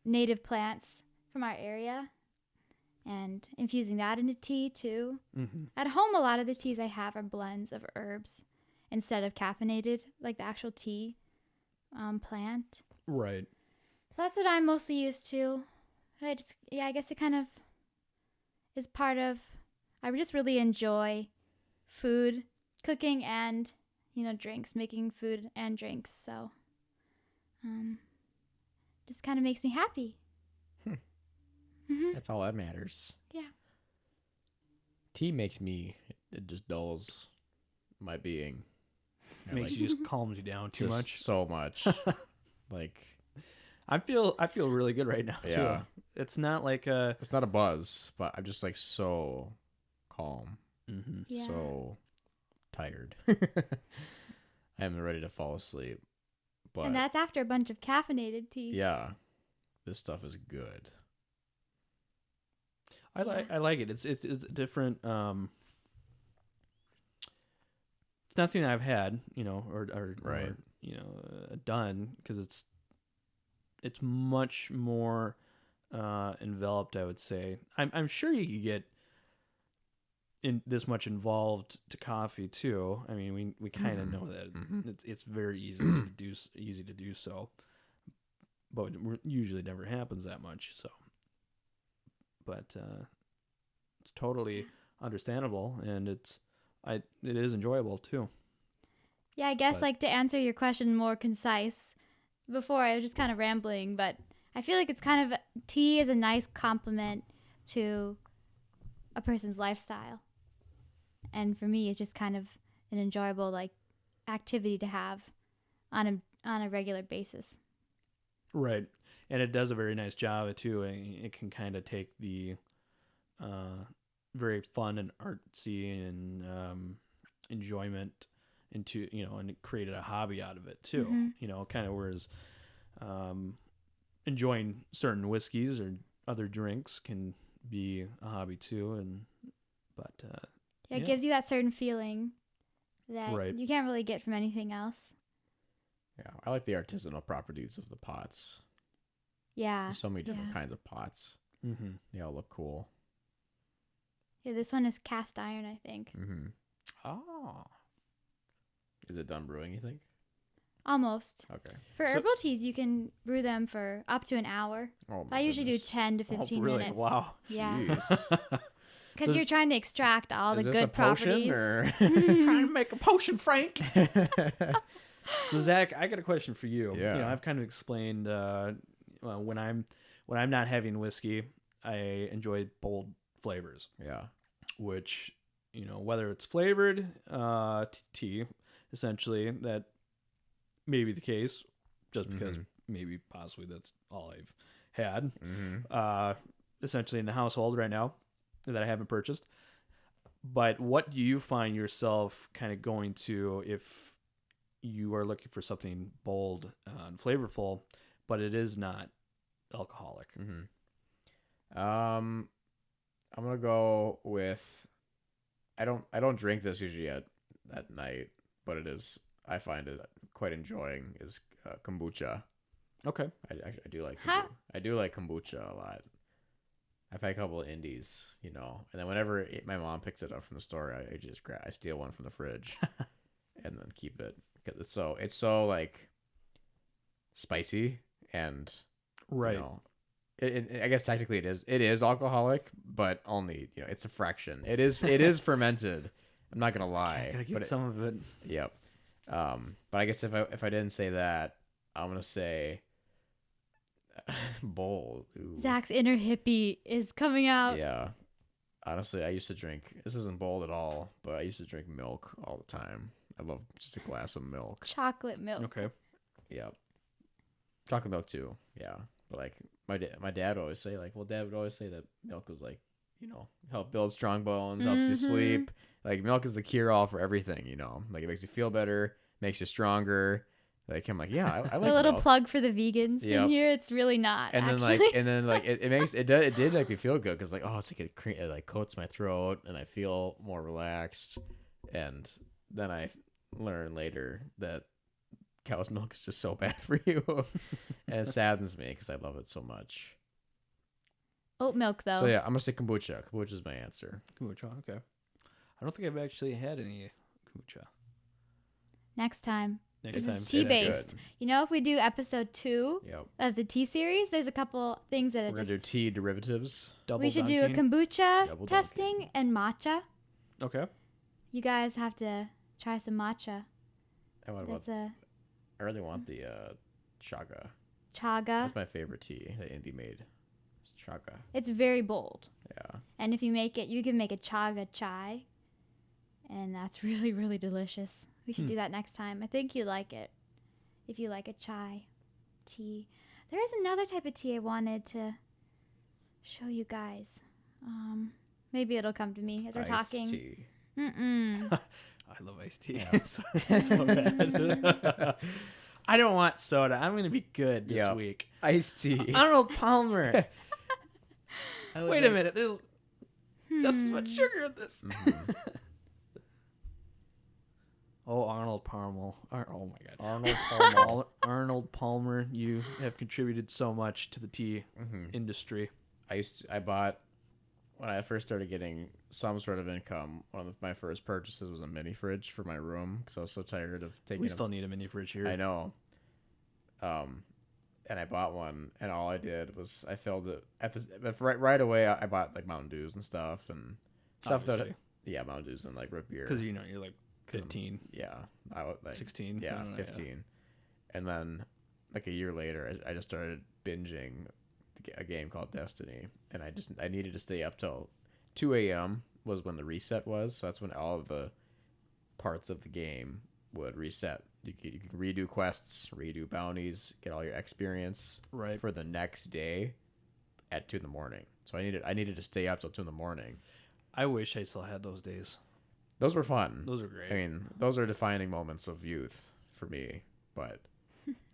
native plants from our area and infusing that into tea too. Mm-hmm. At home, a lot of the teas I have are blends of herbs instead of caffeinated, like the actual tea plant. Right. So that's what I'm mostly used to. I guess is part of. I just really enjoy food, cooking, and drinks, making food and drinks. So, just kind of makes me happy. That's all that matters. Yeah. Tea makes me. It just dulls my being. Makes you just calms you down too just much. so much. Like I feel really good right now too. Yeah. It's not like a it's not a buzz, but I'm just like so calm, Yeah. so tired. I'm ready to fall asleep. But And that's after a bunch of caffeinated tea. yeah, this stuff is good. I like it. It's different. It's nothing I've had, or Right. done, because it's much more enveloped, I would say. I'm sure you could get in this much involved to coffee too. I mean, we kind of know that it's very easy to do so, but it usually never happens that much. So, but it's totally understandable, and it is enjoyable too. Yeah, I guess But- like to answer your question more concise. Before I was just kind of rambling, but I feel like it's kind of tea is a nice complement to a person's lifestyle. And for me, it's just kind of an enjoyable like activity to have on a regular basis. Right, and it does a very nice job too. It can kind of take the very fun and artsy and enjoyment into and it created a hobby out of it too. Kind of whereas enjoying certain whiskeys or other drinks can be a hobby too. But It gives you that certain feeling that Right. you can't really get from anything else. Yeah, I like the artisanal properties of the pots. Yeah. There's so many different Yeah. kinds of pots. mm-hmm. They all look cool. Yeah, this one is cast iron, I think. Oh, Is it done brewing, you think? Almost. Okay. For So- herbal teas, you can brew them for up to an hour. Oh, my I usually do goodness. 10 to 15 really? minutes. Wow. Yeah. Jeez. Because So you're trying to extract all Is the this good a potion properties. or? Trying to make a potion, Frank. So Zach, I got a question for you. Yeah. I've kind of explained when I'm not having whiskey, I enjoy bold flavors, Yeah. which whether it's flavored tea, essentially, that may be the case, just because maybe possibly that's all I've had, essentially in the household right now that I haven't purchased. But what do you find yourself kind of going to if you are looking for something bold and flavorful, but it is not alcoholic? I'm gonna go with. I don't drink this usually at night, but I find it quite enjoying is kombucha. Okay. I do like Huh. I do like kombucha a lot. I've had a couple of indies, and then whenever my mom picks it up from the store, I steal one from the fridge, and then keep it because it's so like spicy and Right. I guess technically it is alcoholic, but only it's a fraction. It is fermented. I'm not gonna lie, Gotta get but some of it. yep. But I guess if I didn't say that, I'm gonna say bold. Ooh. Zach's inner hippie is coming out. Yeah. Honestly, I used to drink. This isn't bold at all, but I used to drink milk all the time. I love just a glass of milk. Chocolate milk. Okay. Yep. Chocolate milk too. Yeah. But like my dad would always say Dad would always say that milk was like, help build strong bones, helps you sleep. Like milk is the cure all for everything, Like it makes you feel better, makes you stronger. Like I'm like, yeah, I like A little milk. plug for the vegans Yep. in here. It's really not. And actually. then it did make me feel good because it's like it like coats my throat and I feel more relaxed. And then I learned later that cow's milk is just so bad for you, and it saddens me because I love it so much. Oat milk, though. So yeah, I'm gonna say kombucha. Kombucha is my answer. Kombucha. Okay. I don't think I've actually had any kombucha. Next time, next It's time. It's tea-based. good. You know, if we do episode 2 Yep. of the tea series, there's a couple things that We're are gonna do just. tea derivatives. Double We should do a dunking. kombucha Double testing dunking. and matcha. Okay. You guys have to try some matcha. And what about? That's a I really want the chaga. chaga. That's my favorite tea that Indy made. It's chaga. It's very bold. Yeah. And if you make it, you can make a chaga chai. And that's really, really delicious. We should do that next time. I think you'd like it. If you like a chai tea. There is another type of tea I wanted to show you guys. Maybe it'll come to me as we're Iced talking. tea. Mm-mm. I love iced tea. Yeah. so bad. I don't want soda. I'm going to be good this Yep. week. Iced tea. Arnold Palmer. I would Wait a like- minute. There's just as much sugar in this. Mhm. Oh, Arnold Palmer. Oh, my God. Arnold Palmer. Arnold Palmer, you have contributed so much to the tea Mhm. industry. I bought when I first started getting some sort of income. One of my first purchases was a mini fridge for my room because I was so tired of taking. We still need a mini fridge here. I know. And I bought one, and all I did was I filled it right away. I bought like Mountain Dews and stuff and stuff Obviously. Mountain Dews and like root beer. Because, you're like 15, Yeah, I was like 16. I Yeah, don't know, 15. And then, like a year later, I just started binging a game called Destiny, and I needed to stay up till 2 a.m. was when the reset was. So that's when all of the parts of the game would reset. You can redo quests, redo bounties, get all your experience Right. for the next day at 2 in the morning. So I needed to stay up till 2 in the morning. I wish I still had those days. Those were fun. Those are great. I mean, those are defining moments of youth for me, but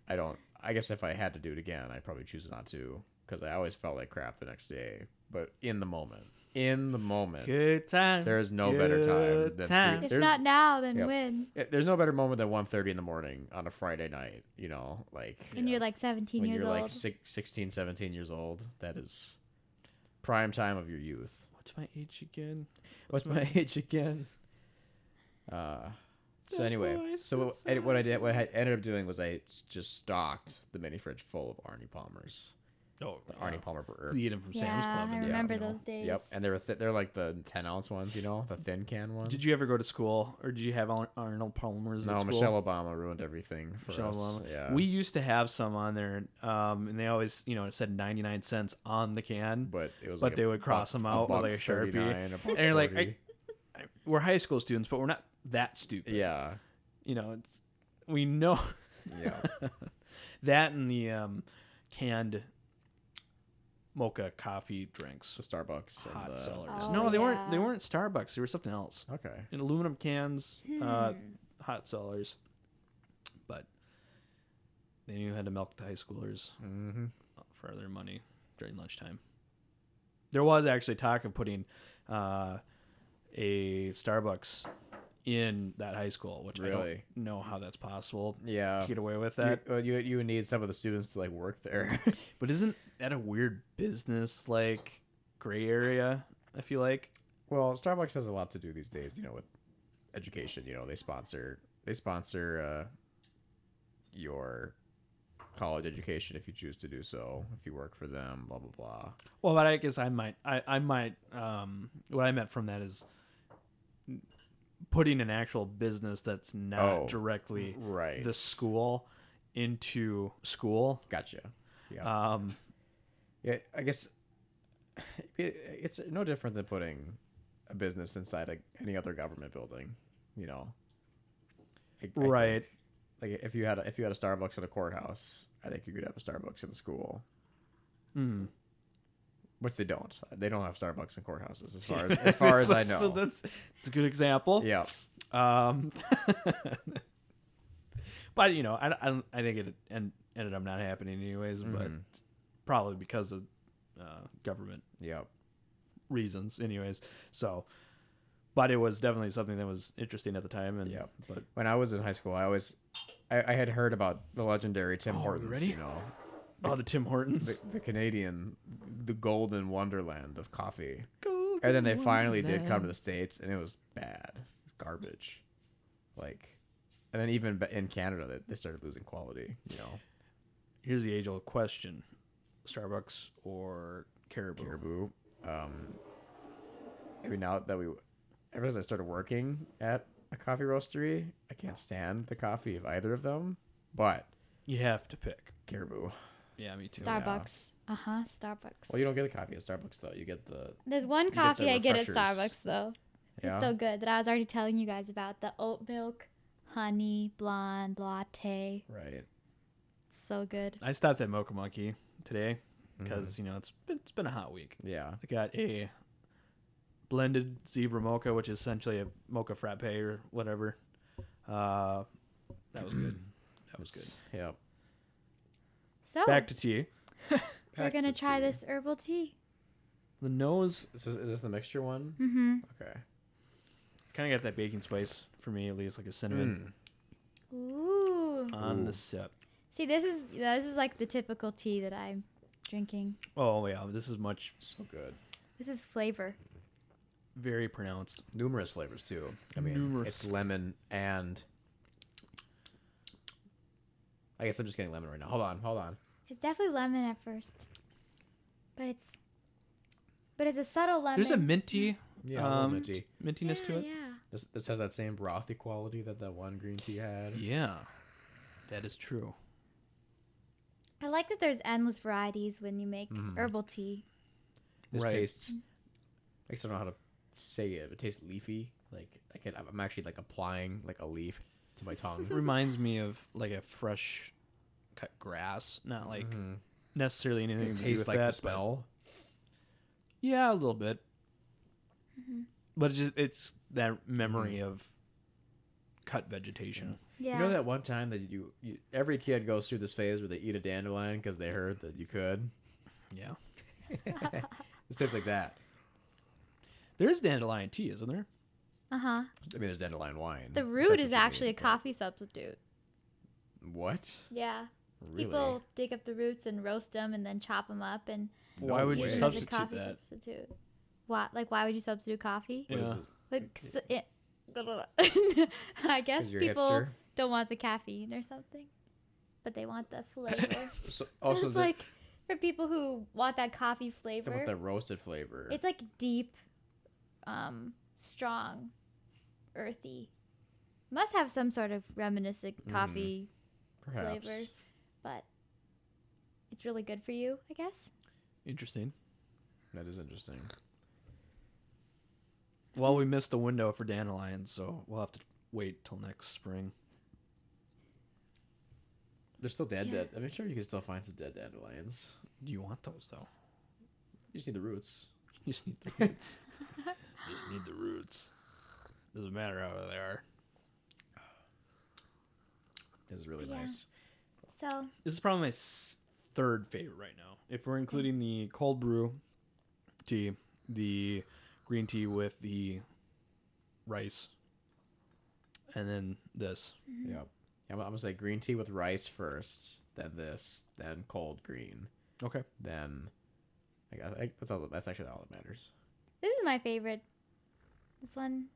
I guess if I had to do it again, I'd probably choose not to because I always felt like crap the next day. But in the moment, Good time. there is no better time than time. three- If there's, not now, then Yep. when? there's no better moment than 1:30 in the morning on a Friday night, like When you're like 17 when years you're old. like 16, 17 years old. That is prime time of your youth. What's my age again? What's my age again? So anyway, what I ended up doing was I just stocked the mini fridge full of Arnie Palmers, Oh, the Arnie Palmer. You eat them from yeah, Sam's Club. I and, remember you know. those days. Yep, and they're like the 10-ounce ones, the thin can ones. Did you ever go to school, or did you have Arnold Palmer's No, at school? Michelle Obama ruined everything for Michelle us. Obama. Yeah, We used to have some on there, and they always, it said 99 cents on the can. but it was but like they would cross them out with like a Sharpie. And you're like, we're high school students, but we're not that stupid. yeah, We know yeah. that and the canned mocha coffee drinks, The Starbucks hot and the sellers. Oh, No, they weren't. yeah. They weren't Starbucks. They were something else. Okay. In aluminum cans, Hmm. hot sellers. But they knew how to milk the high schoolers Mm-hmm. for their money during lunchtime. There was actually talk of putting a Starbucks in that high school, which I Really? don't know how that's possible Yeah. to get away with that. You would need some of the students to like work there. But isn't that a weird business like gray area? I feel like. Well, Starbucks has a lot to do these days, with education. They sponsor your college education if you choose to do so. If you work for them, blah blah blah. Well, but I guess I might. What I meant from that is putting an actual business that's not directly Right. the school into school. Gotcha. Yeah. Yeah. I guess it's no different than putting a business inside any other government building. I Right. think, like if you had a Starbucks at a courthouse, I think you could have a Starbucks in the school. Mm. Which they don't. They don't have Starbucks in courthouses, as far as I know. So that's a good example. Yeah. But I think it ended up not happening anyways. But Mhm. probably because of government Yeah. reasons, anyways. So, but it was definitely something that was interesting at the time. And Yeah. but When I was in high school, I had heard about the legendary Tim Oh, Hortons. ready? the Tim Hortons. The Canadian, the golden wonderland of coffee. And then they finally did come to the States, and it was bad. It's garbage. Like, And then even in Canada, they started losing quality. You know, Here's the age-old question: Starbucks or Caribou? Caribou. Maybe now that ever since I started working at a coffee roastery, I can't stand the coffee of either of them. But You have to pick. Caribou. Yeah, me too. Starbucks. Starbucks. Well, you don't get the coffee at Starbucks though. You get the There's one get coffee the I get at refreshers. Starbucks though. yeah. It's so good that I was already telling you guys about the oat milk, honey, blonde, latte. Right. So good. I stopped at Mocha Monkey today because Mm-hmm. it's been a hot week. Yeah. I got a blended zebra mocha, which is essentially a mocha frappe or whatever. That was good. That was good. Yeah. So Back to tea. we're gonna try this herbal tea. The nose, Is this the mixture one? Mm-hmm. Okay. it's kind of got that baking spice for me, at least, like a cinnamon Ooh. on Ooh. the sip. See, this is like the typical tea that I'm drinking. Oh yeah, this is much So good. This is flavor. very pronounced. Numerous flavors too. I mean, Numerous. it's lemon and. I guess I'm just getting lemon right now. Hold on. It's definitely lemon at first, but it's a subtle lemon. There's a minty, Yeah, a little minty. mintiness to it. Yeah. This has that same brothy quality that one green tea had. Yeah, that is true. I like that there's endless varieties when you make Mhm. herbal tea. This Right. tastes. I guess I don't know how to say it. It tastes leafy. Like I'm actually like applying like a leaf to my tongue. Reminds me of like a fresh cut grass, not like Mhm. necessarily anything It to do tastes with like that. the but- smell. Yeah, a little bit. Mm-hmm. But it's that memory of cut vegetation. Yeah. You know that one time that you every kid goes through this phase where they eat a dandelion because they heard that you could. Yeah. This tastes like that. There's dandelion tea, isn't there? Uh-huh. I mean, there's dandelion wine. The if root that's is what you actually mean, a coffee substitute. but- What? Yeah. Really? People dig up the roots and roast them and then chop them up and Why would you use way. them as a substitute coffee that? substitute. Why would you substitute coffee? What is Yeah. it? Like, I guess 'Cause you're a people hipster? don't want the caffeine or something, but they want the flavor. So, also, It's like for people who want that coffee flavor. with that roasted flavor. It's like deep, strong, earthy. Must have some sort of reminiscent coffee perhaps. flavor, but it's really good for you, I guess. Interesting. That is interesting. Well, we missed the window for dandelions, so we'll have to wait till next spring. They're still dead. Yeah. I'm sure you can still find some dead dandelions. Do you want those though? You just need the roots. You just need the roots. You just need the roots. Doesn't matter how they are. This is really Yeah. nice. So This is probably my third favorite right now. If we're including the cold brew tea, the green tea with the rice, and then this. Yep. I'm gonna say green tea with rice first, then this, then cold green, Okay. then. I think that's all. That's actually all that matters. this is my favorite. This one,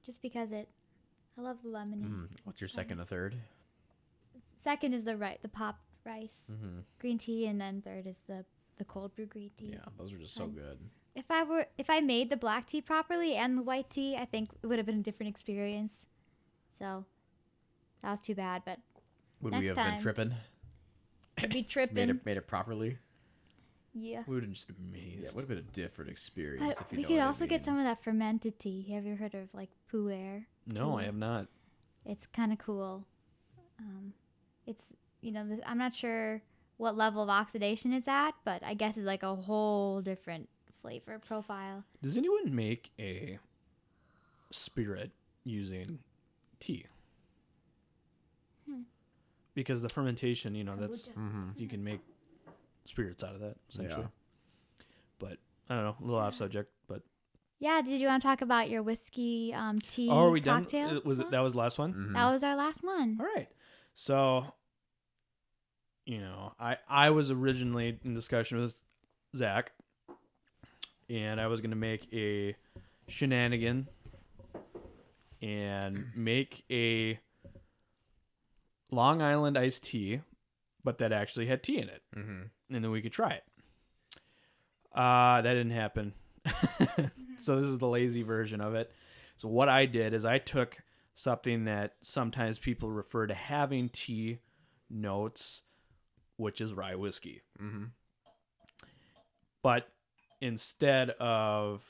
just because I love the lemony. What's your second or third? Second is the popped rice, Mm-hmm. green tea, and then third is the cold brew green tea. Yeah, those are just so good. If I made the black tea properly and the white tea, I think it would have been a different experience. So that was too bad, but Would Next we have time. been tripping? I'd be Made tripping. it properly? Yeah. We would have just amazed. Yeah, it would have been a different experience But if you we know could what I also get mean. some of that fermented tea. Have you heard of like pu'er? No, I tea? have not. It's kind of cool. It's I'm not sure what level of oxidation it's at, but I guess it's like a whole different flavor profile. Does anyone make a spirit using tea? Because the fermentation, that's Kombucha. you can make spirits out of that essentially. Yeah. But I don't know, a little off subject. But Yeah, did you want to talk about your whiskey tea are we cocktail? done? Was it that was the last one? Mhm. That was our last one. All right. So, I was originally in discussion with Zach, and I was gonna make a shenanigan and make a Long Island iced tea, but that actually had tea in it, Mm-hmm. and then we could try it. That didn't happen. So this is the lazy version of it. So what I did is I took something that sometimes people refer to having tea notes, which is rye whiskey. Mm-hmm. But instead of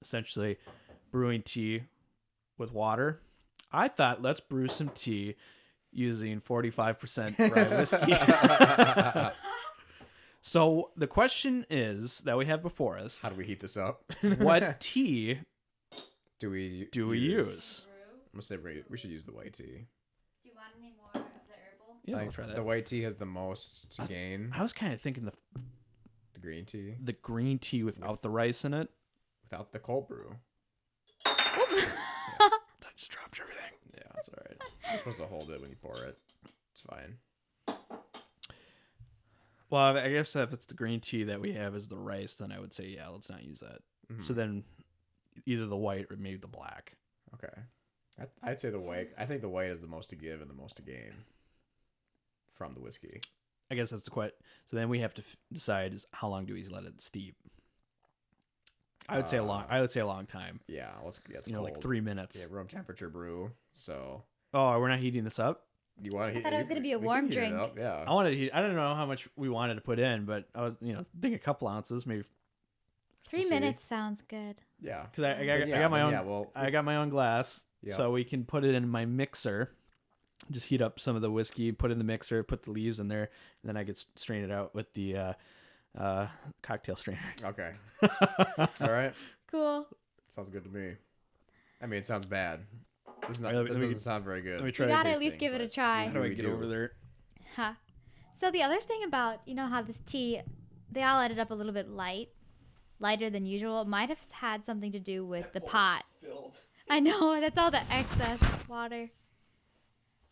essentially brewing tea with water, I thought let's brew some tea using 45% rye whiskey. So the question is that we have before us, How do we heat this up? what tea do we use? I'm gonna say we should use the white tea. Do you want any more of the herbal? Yeah, Like, we'll try that. the white tea has the most to gain. I was kind of thinking The green tea the green tea without the rice in it. without the cold brew. I just dropped everything. Yeah, that's all right. You're supposed to hold it when you pour it. It's fine. Well, I guess if it's the green tea that we have is the rice, then I would say, yeah, let's not use that. Mhm. So then either the white or maybe the black. Okay. I'd say the white. I think the white is the most to give and the most to gain from the whiskey. I guess that's the question. So then we have to decide is how long do we let it steep? I would say a long. I would say a long time. Yeah, let's get Like 3 minutes. Yeah, room temperature brew. So Oh, we're not heating this up. you want to? I thought it was gonna be a warm drink. Yeah. I wanted to heat. I don't know how much we wanted to put in, but I was thinking a couple ounces maybe. 3 see. minutes sounds good. Yeah. Because I But got my then, own. Yeah, well, I got my own glass, Yeah. so we can put it in my mixer. Just heat up some of the whiskey, put it in the mixer, put the leaves in there, and then I get strain it out with the cocktail strainer. okay. All right. Cool. Sounds good to me. I mean, it sounds bad. This All right, let me doesn't sound very good. Let me You try gotta to at taste least tasting, give it a but- try. How do I we get do. over there? Huh. So the other thing about, how this tea, they all ended up a little bit lighter than usual. It might have had something to do with the pot. Filled. I know, that's all the excess water.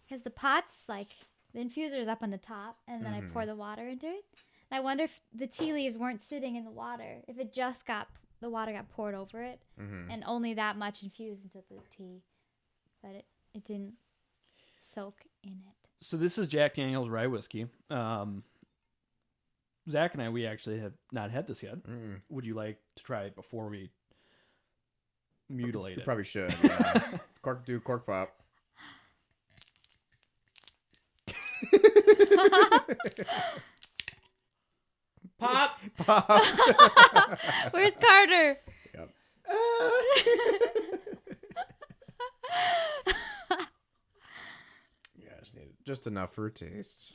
Because the pot's like, the infuser is up on the top, and then I pour the water into it. And I wonder if the tea leaves weren't sitting in the water, if it just the water got poured over it, and only that much infused into the tea. But it didn't soak in it. So this is Jack Daniel's rye whiskey. Zach and we actually have not had this yet. Mm-mm. Would you like to try it before we mutilate We it? probably should. Yeah. cork pop. Pop. Pop. Where's Carter? Yep. Yeah, I just need just enough for a taste.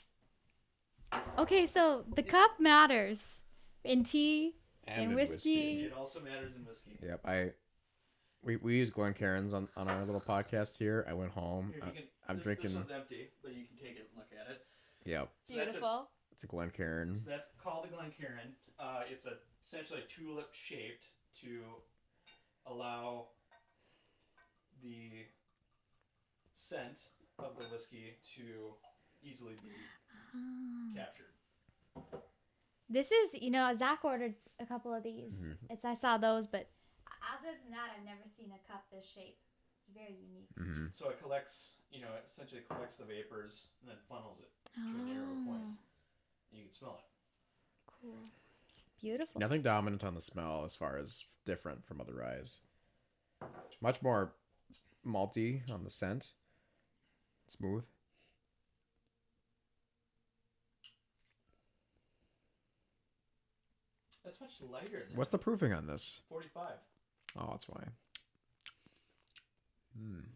Okay, so the cup matters in tea and in whiskey. It also matters in whiskey. Yep. We use Glencairns on our little podcast here. I went home. I'm drinking. This one's empty, but you can take it and look at it. Yep. Beautiful. It's a Glencairn. So that's called a Glencairn. It's essentially tulip shaped to allow the scent of the whiskey to easily be captured. This is, Zach ordered a couple of these. I saw those, but other than that, I've never seen a cup this shape. It's very unique. Mm-hmm. So it collects, it essentially collects the vapors and then funnels it to a narrow point. You can smell it. Cool. It's beautiful. Nothing dominant on the smell as far as different from other ryes. Much more malty on the scent. Smooth. That's much lighter than What's the proofing on this? 45. Oh, that's why.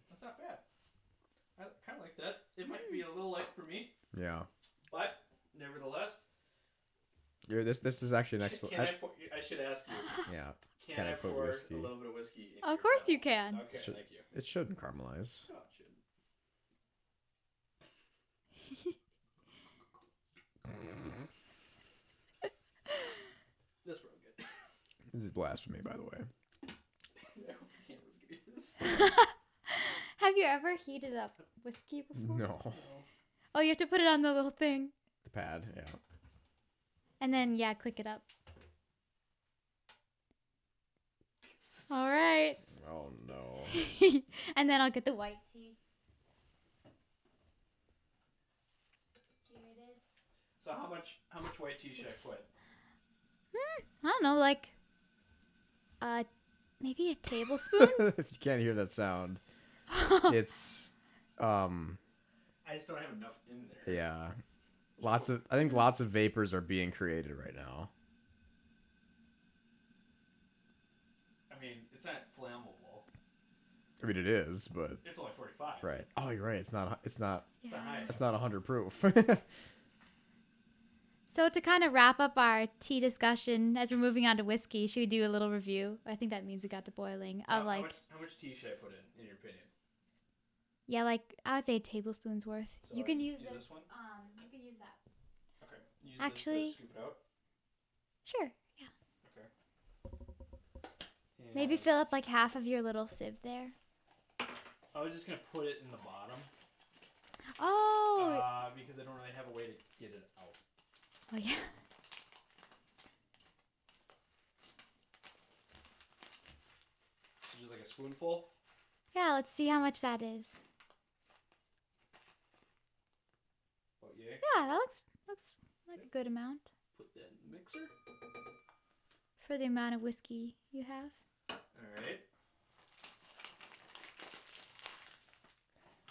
That's not bad. I kind of like that. It might be a little light for me, Yeah. but nevertheless, This is actually an excellent. I should ask you. Yeah. Can I pour whiskey? a little bit of whiskey? In Of your course cup? you can. Okay, Should- thank you. It shouldn't caramelize. Oh, it shouldn't. That's real good. This is blasphemy, by the way. I hope the camera's getting this. Have you ever heated up whiskey before? No. Oh, you have to put it on the little thing. The pad, yeah. And then, click it up. All right. Oh no. And then I'll get the white tea. So how much white tea should I put? I don't know, like maybe a tablespoon. If you can't hear that sound, it's I just don't have enough in there. yeah. I think lots of vapors are being created right now. I mean, it's not flammable. I mean, it is, but It's only 45. right. Oh, you're right. It's not. Yeah. It's not 100 proof. So to kind of wrap up our tea discussion, as we're moving on to whiskey, should we do a little review? I think that means it got to boiling. Of like, how much tea should I put in your opinion? yeah, like I would say a tablespoon's worth. So You can I use use this. this one? You can use that. Okay. Use Actually- this to scoop it out. Sure. Yeah. Okay. Maybe And fill up like half of your little sieve there. I was just gonna put it in the bottom. Oh. Because I don't really have a way to get it out. Oh yeah. Just like a spoonful. Yeah. Let's see how much that is. Oh yeah. Yeah, that looks like a good amount Put that in the mixer. for the amount of whiskey you have. All right.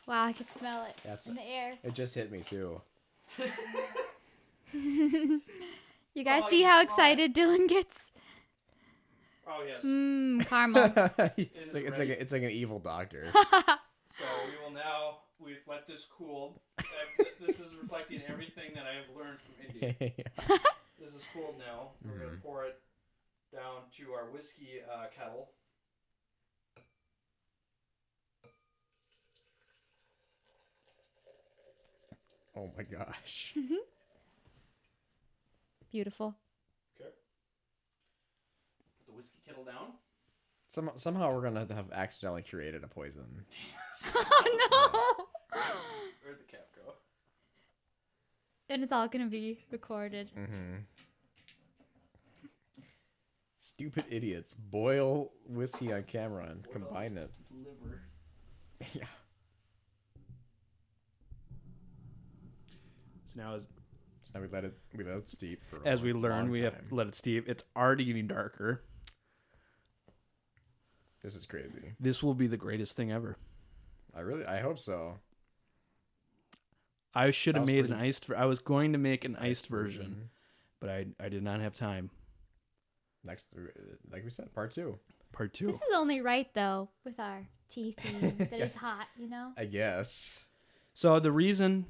Wow, I can smell it That's in the air. it. Just hit me too. You guys Oh, see you how smell it. excited Dylan gets? Oh yes. Caramel. It's like an evil doctor. So we will now. We've let this cool. This is reflecting everything that I have learned from Indy. This is cooled now. We're gonna pour it down to our whiskey kettle. Oh my gosh. Beautiful. Okay. Put the whiskey kettle down. Somehow we're gonna have accidentally created a poison. Oh no! Where'd the cap go? And it's all gonna be recorded. Mm-hmm. Stupid idiots boil whiskey on camera and Boil combine it. Liver. Yeah. So now, So now we let it steep for as a we learn, long we have time. to let it steep. It's already getting darker. This is crazy. This will be the greatest thing ever. I hope so. I should have Sounds made an pretty- iced. I was going to make an iced version, but I did not have time. Next, like we said, part 2. Part 2. This is only right though with our tea theme that it's hot, you know? I guess. So the reason,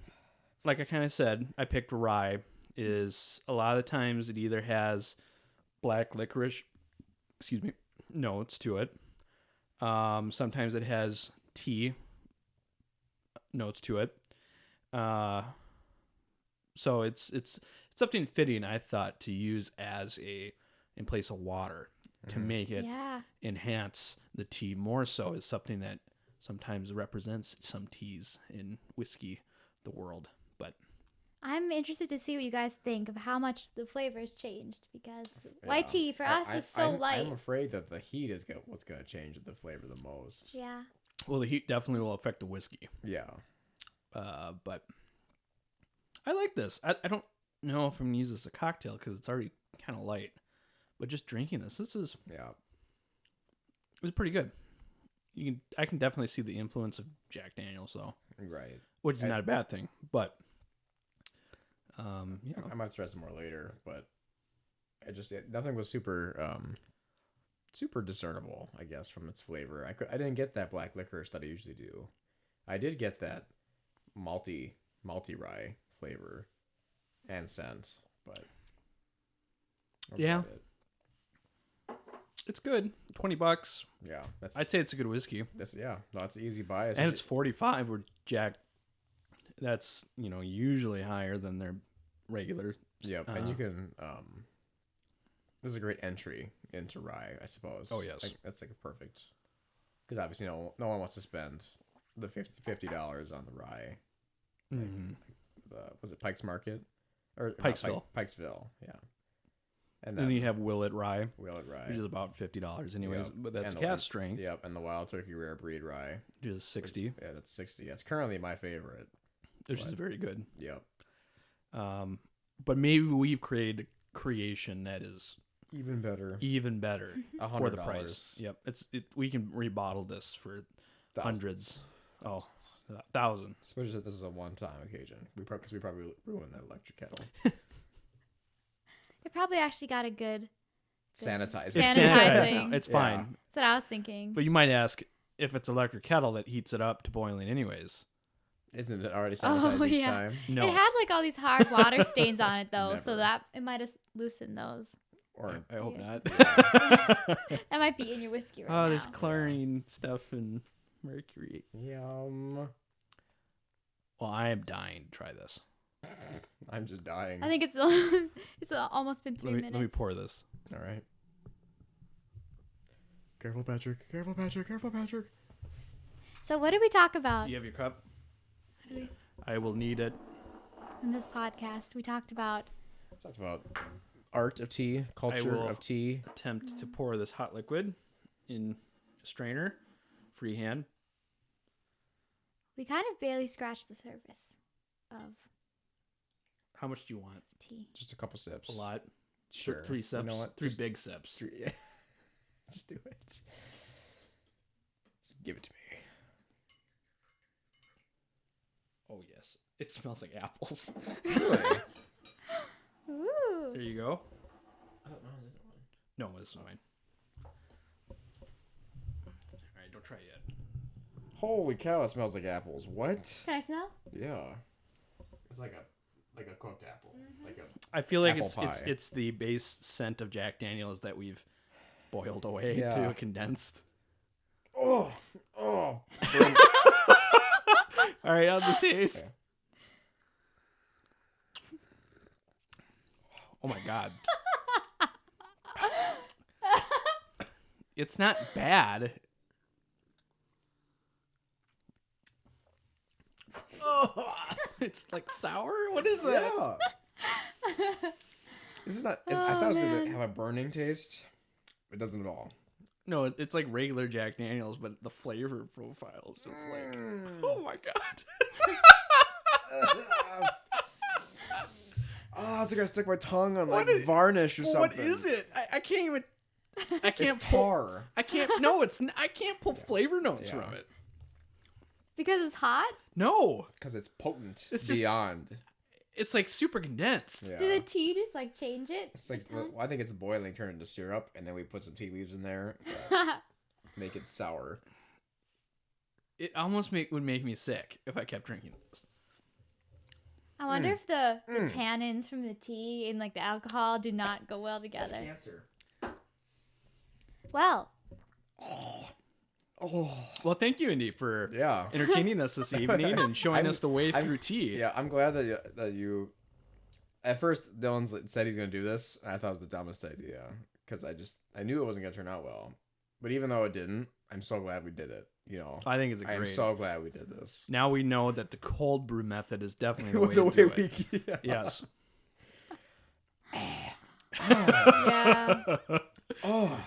like I kind of said, I picked rye is a lot of the times it either has black licorice, notes to it. Sometimes it has tea notes to it. So it's something fitting, I thought, to use as in place of water to make it Yeah. enhance the tea more so is something that sometimes represents some teas in whiskey, the world. But I'm interested to see what you guys think of how much the flavor has changed because white tea for us was so light. I'm afraid that the heat is what's gonna change the flavor the most. Yeah. well, the heat definitely will affect the whiskey. Yeah. But I like this. I don't know if I'm gonna use this as a cocktail because it's already kind of light. But just drinking this is Yeah. it's pretty good. I can definitely see the influence of Jack Daniel's though, Right. which is not a bad thing. But yeah, I might stress it more later, but nothing was super super discernible, I guess, from its flavor. I didn't get that black licorice that I usually do. I did get that malty rye flavor and scent, but that's Yeah. about it. it's good. $20. Yeah, that's I'd say it's a good whiskey, no, it's an easy buy. and it's 45. Where Jack, that's usually higher than their regular. Yep, and you can this is a great entry into rye, I suppose. Oh, yes. That's like a perfect, because obviously no one wants to spend the $50 on the rye. Mhm. Was it Pike's Market or not Pikesville. Pikesville, yeah. And Then then you have Willet Rye, Wheeled Rye, which is about $50 anyways, Yep. but that's And the cast Wild- strength, Yep, and the Wild Turkey Rare Breed Rye, which is 60, yeah, that's 60. That's currently my favorite. which is very good. Yep. but maybe we've created a creation that is Even better. even better for the $100. price. Yep, we can rebottle this for hundreds. Oh, 1,000. Especially if this is a one-time occasion. Because we probably ruined that electric kettle. It probably actually got a good Sanitize. It's it. Sanitizing. It's Yeah. fine. That's what I was thinking. But you might ask if it's electric kettle that heats it up to boiling anyways. Isn't it already sanitized each yeah. time? No. It had like all these hard water stains on it though, so Never. that it might have loosened those. Or I hope Yes. not. That might be in your whiskey right Oh, now. there's chlorine stuff and mercury. yum. Well, I am dying to try this. I'm just dying. I think it's it's almost been 3 minutes. Let me pour this. All right. Careful, Patrick. Careful, Patrick. Careful, Patrick. So what did we talk about You have your cup? What did I will need it. in this podcast? We talked about Talked about art of tea, culture will- of tea. Attempt to pour this hot liquid in a strainer, freehand. we kind of barely scratched the surface of How much do you want? tea. Just a couple sips. A lot. Sure. 3 sips. You know what? Three Just big sips. three- Just do it. Just give it to me. Oh yes, it smells like apples. Really? Ooh. There you go. I don't know. Is it one? No, this is mine. All right, don't try it yet. Holy cow! It smells like apples. What? Can I smell? Yeah. It's like a cooked apple. Like a I feel like Apple it's pie. it's the base scent of Jack Daniels that we've boiled away Yeah. to condensed. oh. All right, on the taste. Okay. Oh my god. It's not bad. Oh, it's like sour. What is that? Yeah. This is not. I Oh, thought it was man. gonna have a burning taste. It doesn't at all. No, it's like regular Jack Daniels, but the flavor profile is just like, oh my god. Oh, it's like I stuck my tongue on What like is- varnish or something. What is it? I can't even. I can't It's pull. tar. I can't. No, I can't pull flavor notes Yeah. from it. Because it's hot? No, Because it's potent It's just- beyond. it's like super condensed. Yeah. Did the tea just like change it? It's like a ton? well, I think it's boiling, turn it into syrup, and then we put some tea leaves in there, make it sour. It almost would make me sick if I kept drinking this. I wonder if the Mm. tannins from the tea and like the alcohol do not go well together. cancer. Well, Oh. Well, thank you, Indy, for Yeah. entertaining us this evening and showing us the way I'm- through tea. Yeah, I'm glad that you. At first, Dylan said he's gonna do this, and I thought it was the dumbest idea because I knew it wasn't gonna turn out well. But even though it didn't, I'm so glad we did it. You know, I think it's a I am great. so glad we did this. Now we know that the cold brew method is definitely the way The to do way it. we- yeah. Yes. yeah. Oh,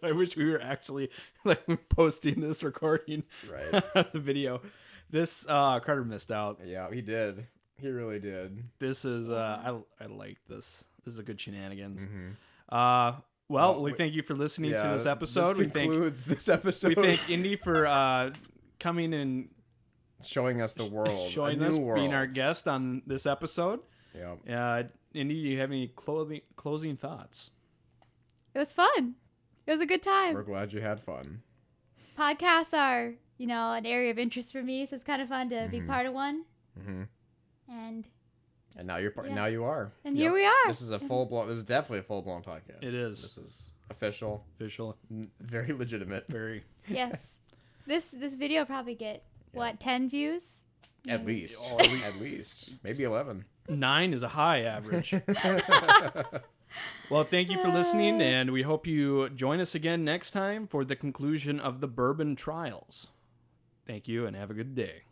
I wish we were actually like posting this recording right. the video. This Carter missed out. Yeah, he did. He really did. This is I like this. This is a good shenanigans. Mm-hmm. Well, we thank you for listening to this episode. This We thank concludes this episode. we thank Indy for coming and showing us the world, showing a us, new world. being our guest on this episode. Yeah. Indy, do you have any closing thoughts? It was fun. It was a good time. We're glad you had fun. Podcasts are, an area of interest for me, so it's kind of fun to be Mhm. part of one. Mm-hmm. And And now you're part. Yeah. Now you are. here we are. This is a full blown. This is definitely a full blown podcast. It is. This is official, Official, very legitimate. very. Yes. This video will probably get, Yeah. 10 views? At least. Oh, At least. Maybe 11. 9 is a high average. Well, thank you for listening, and we hope you join us again next time for the conclusion of the bourbon trials. Thank you, and have a good day.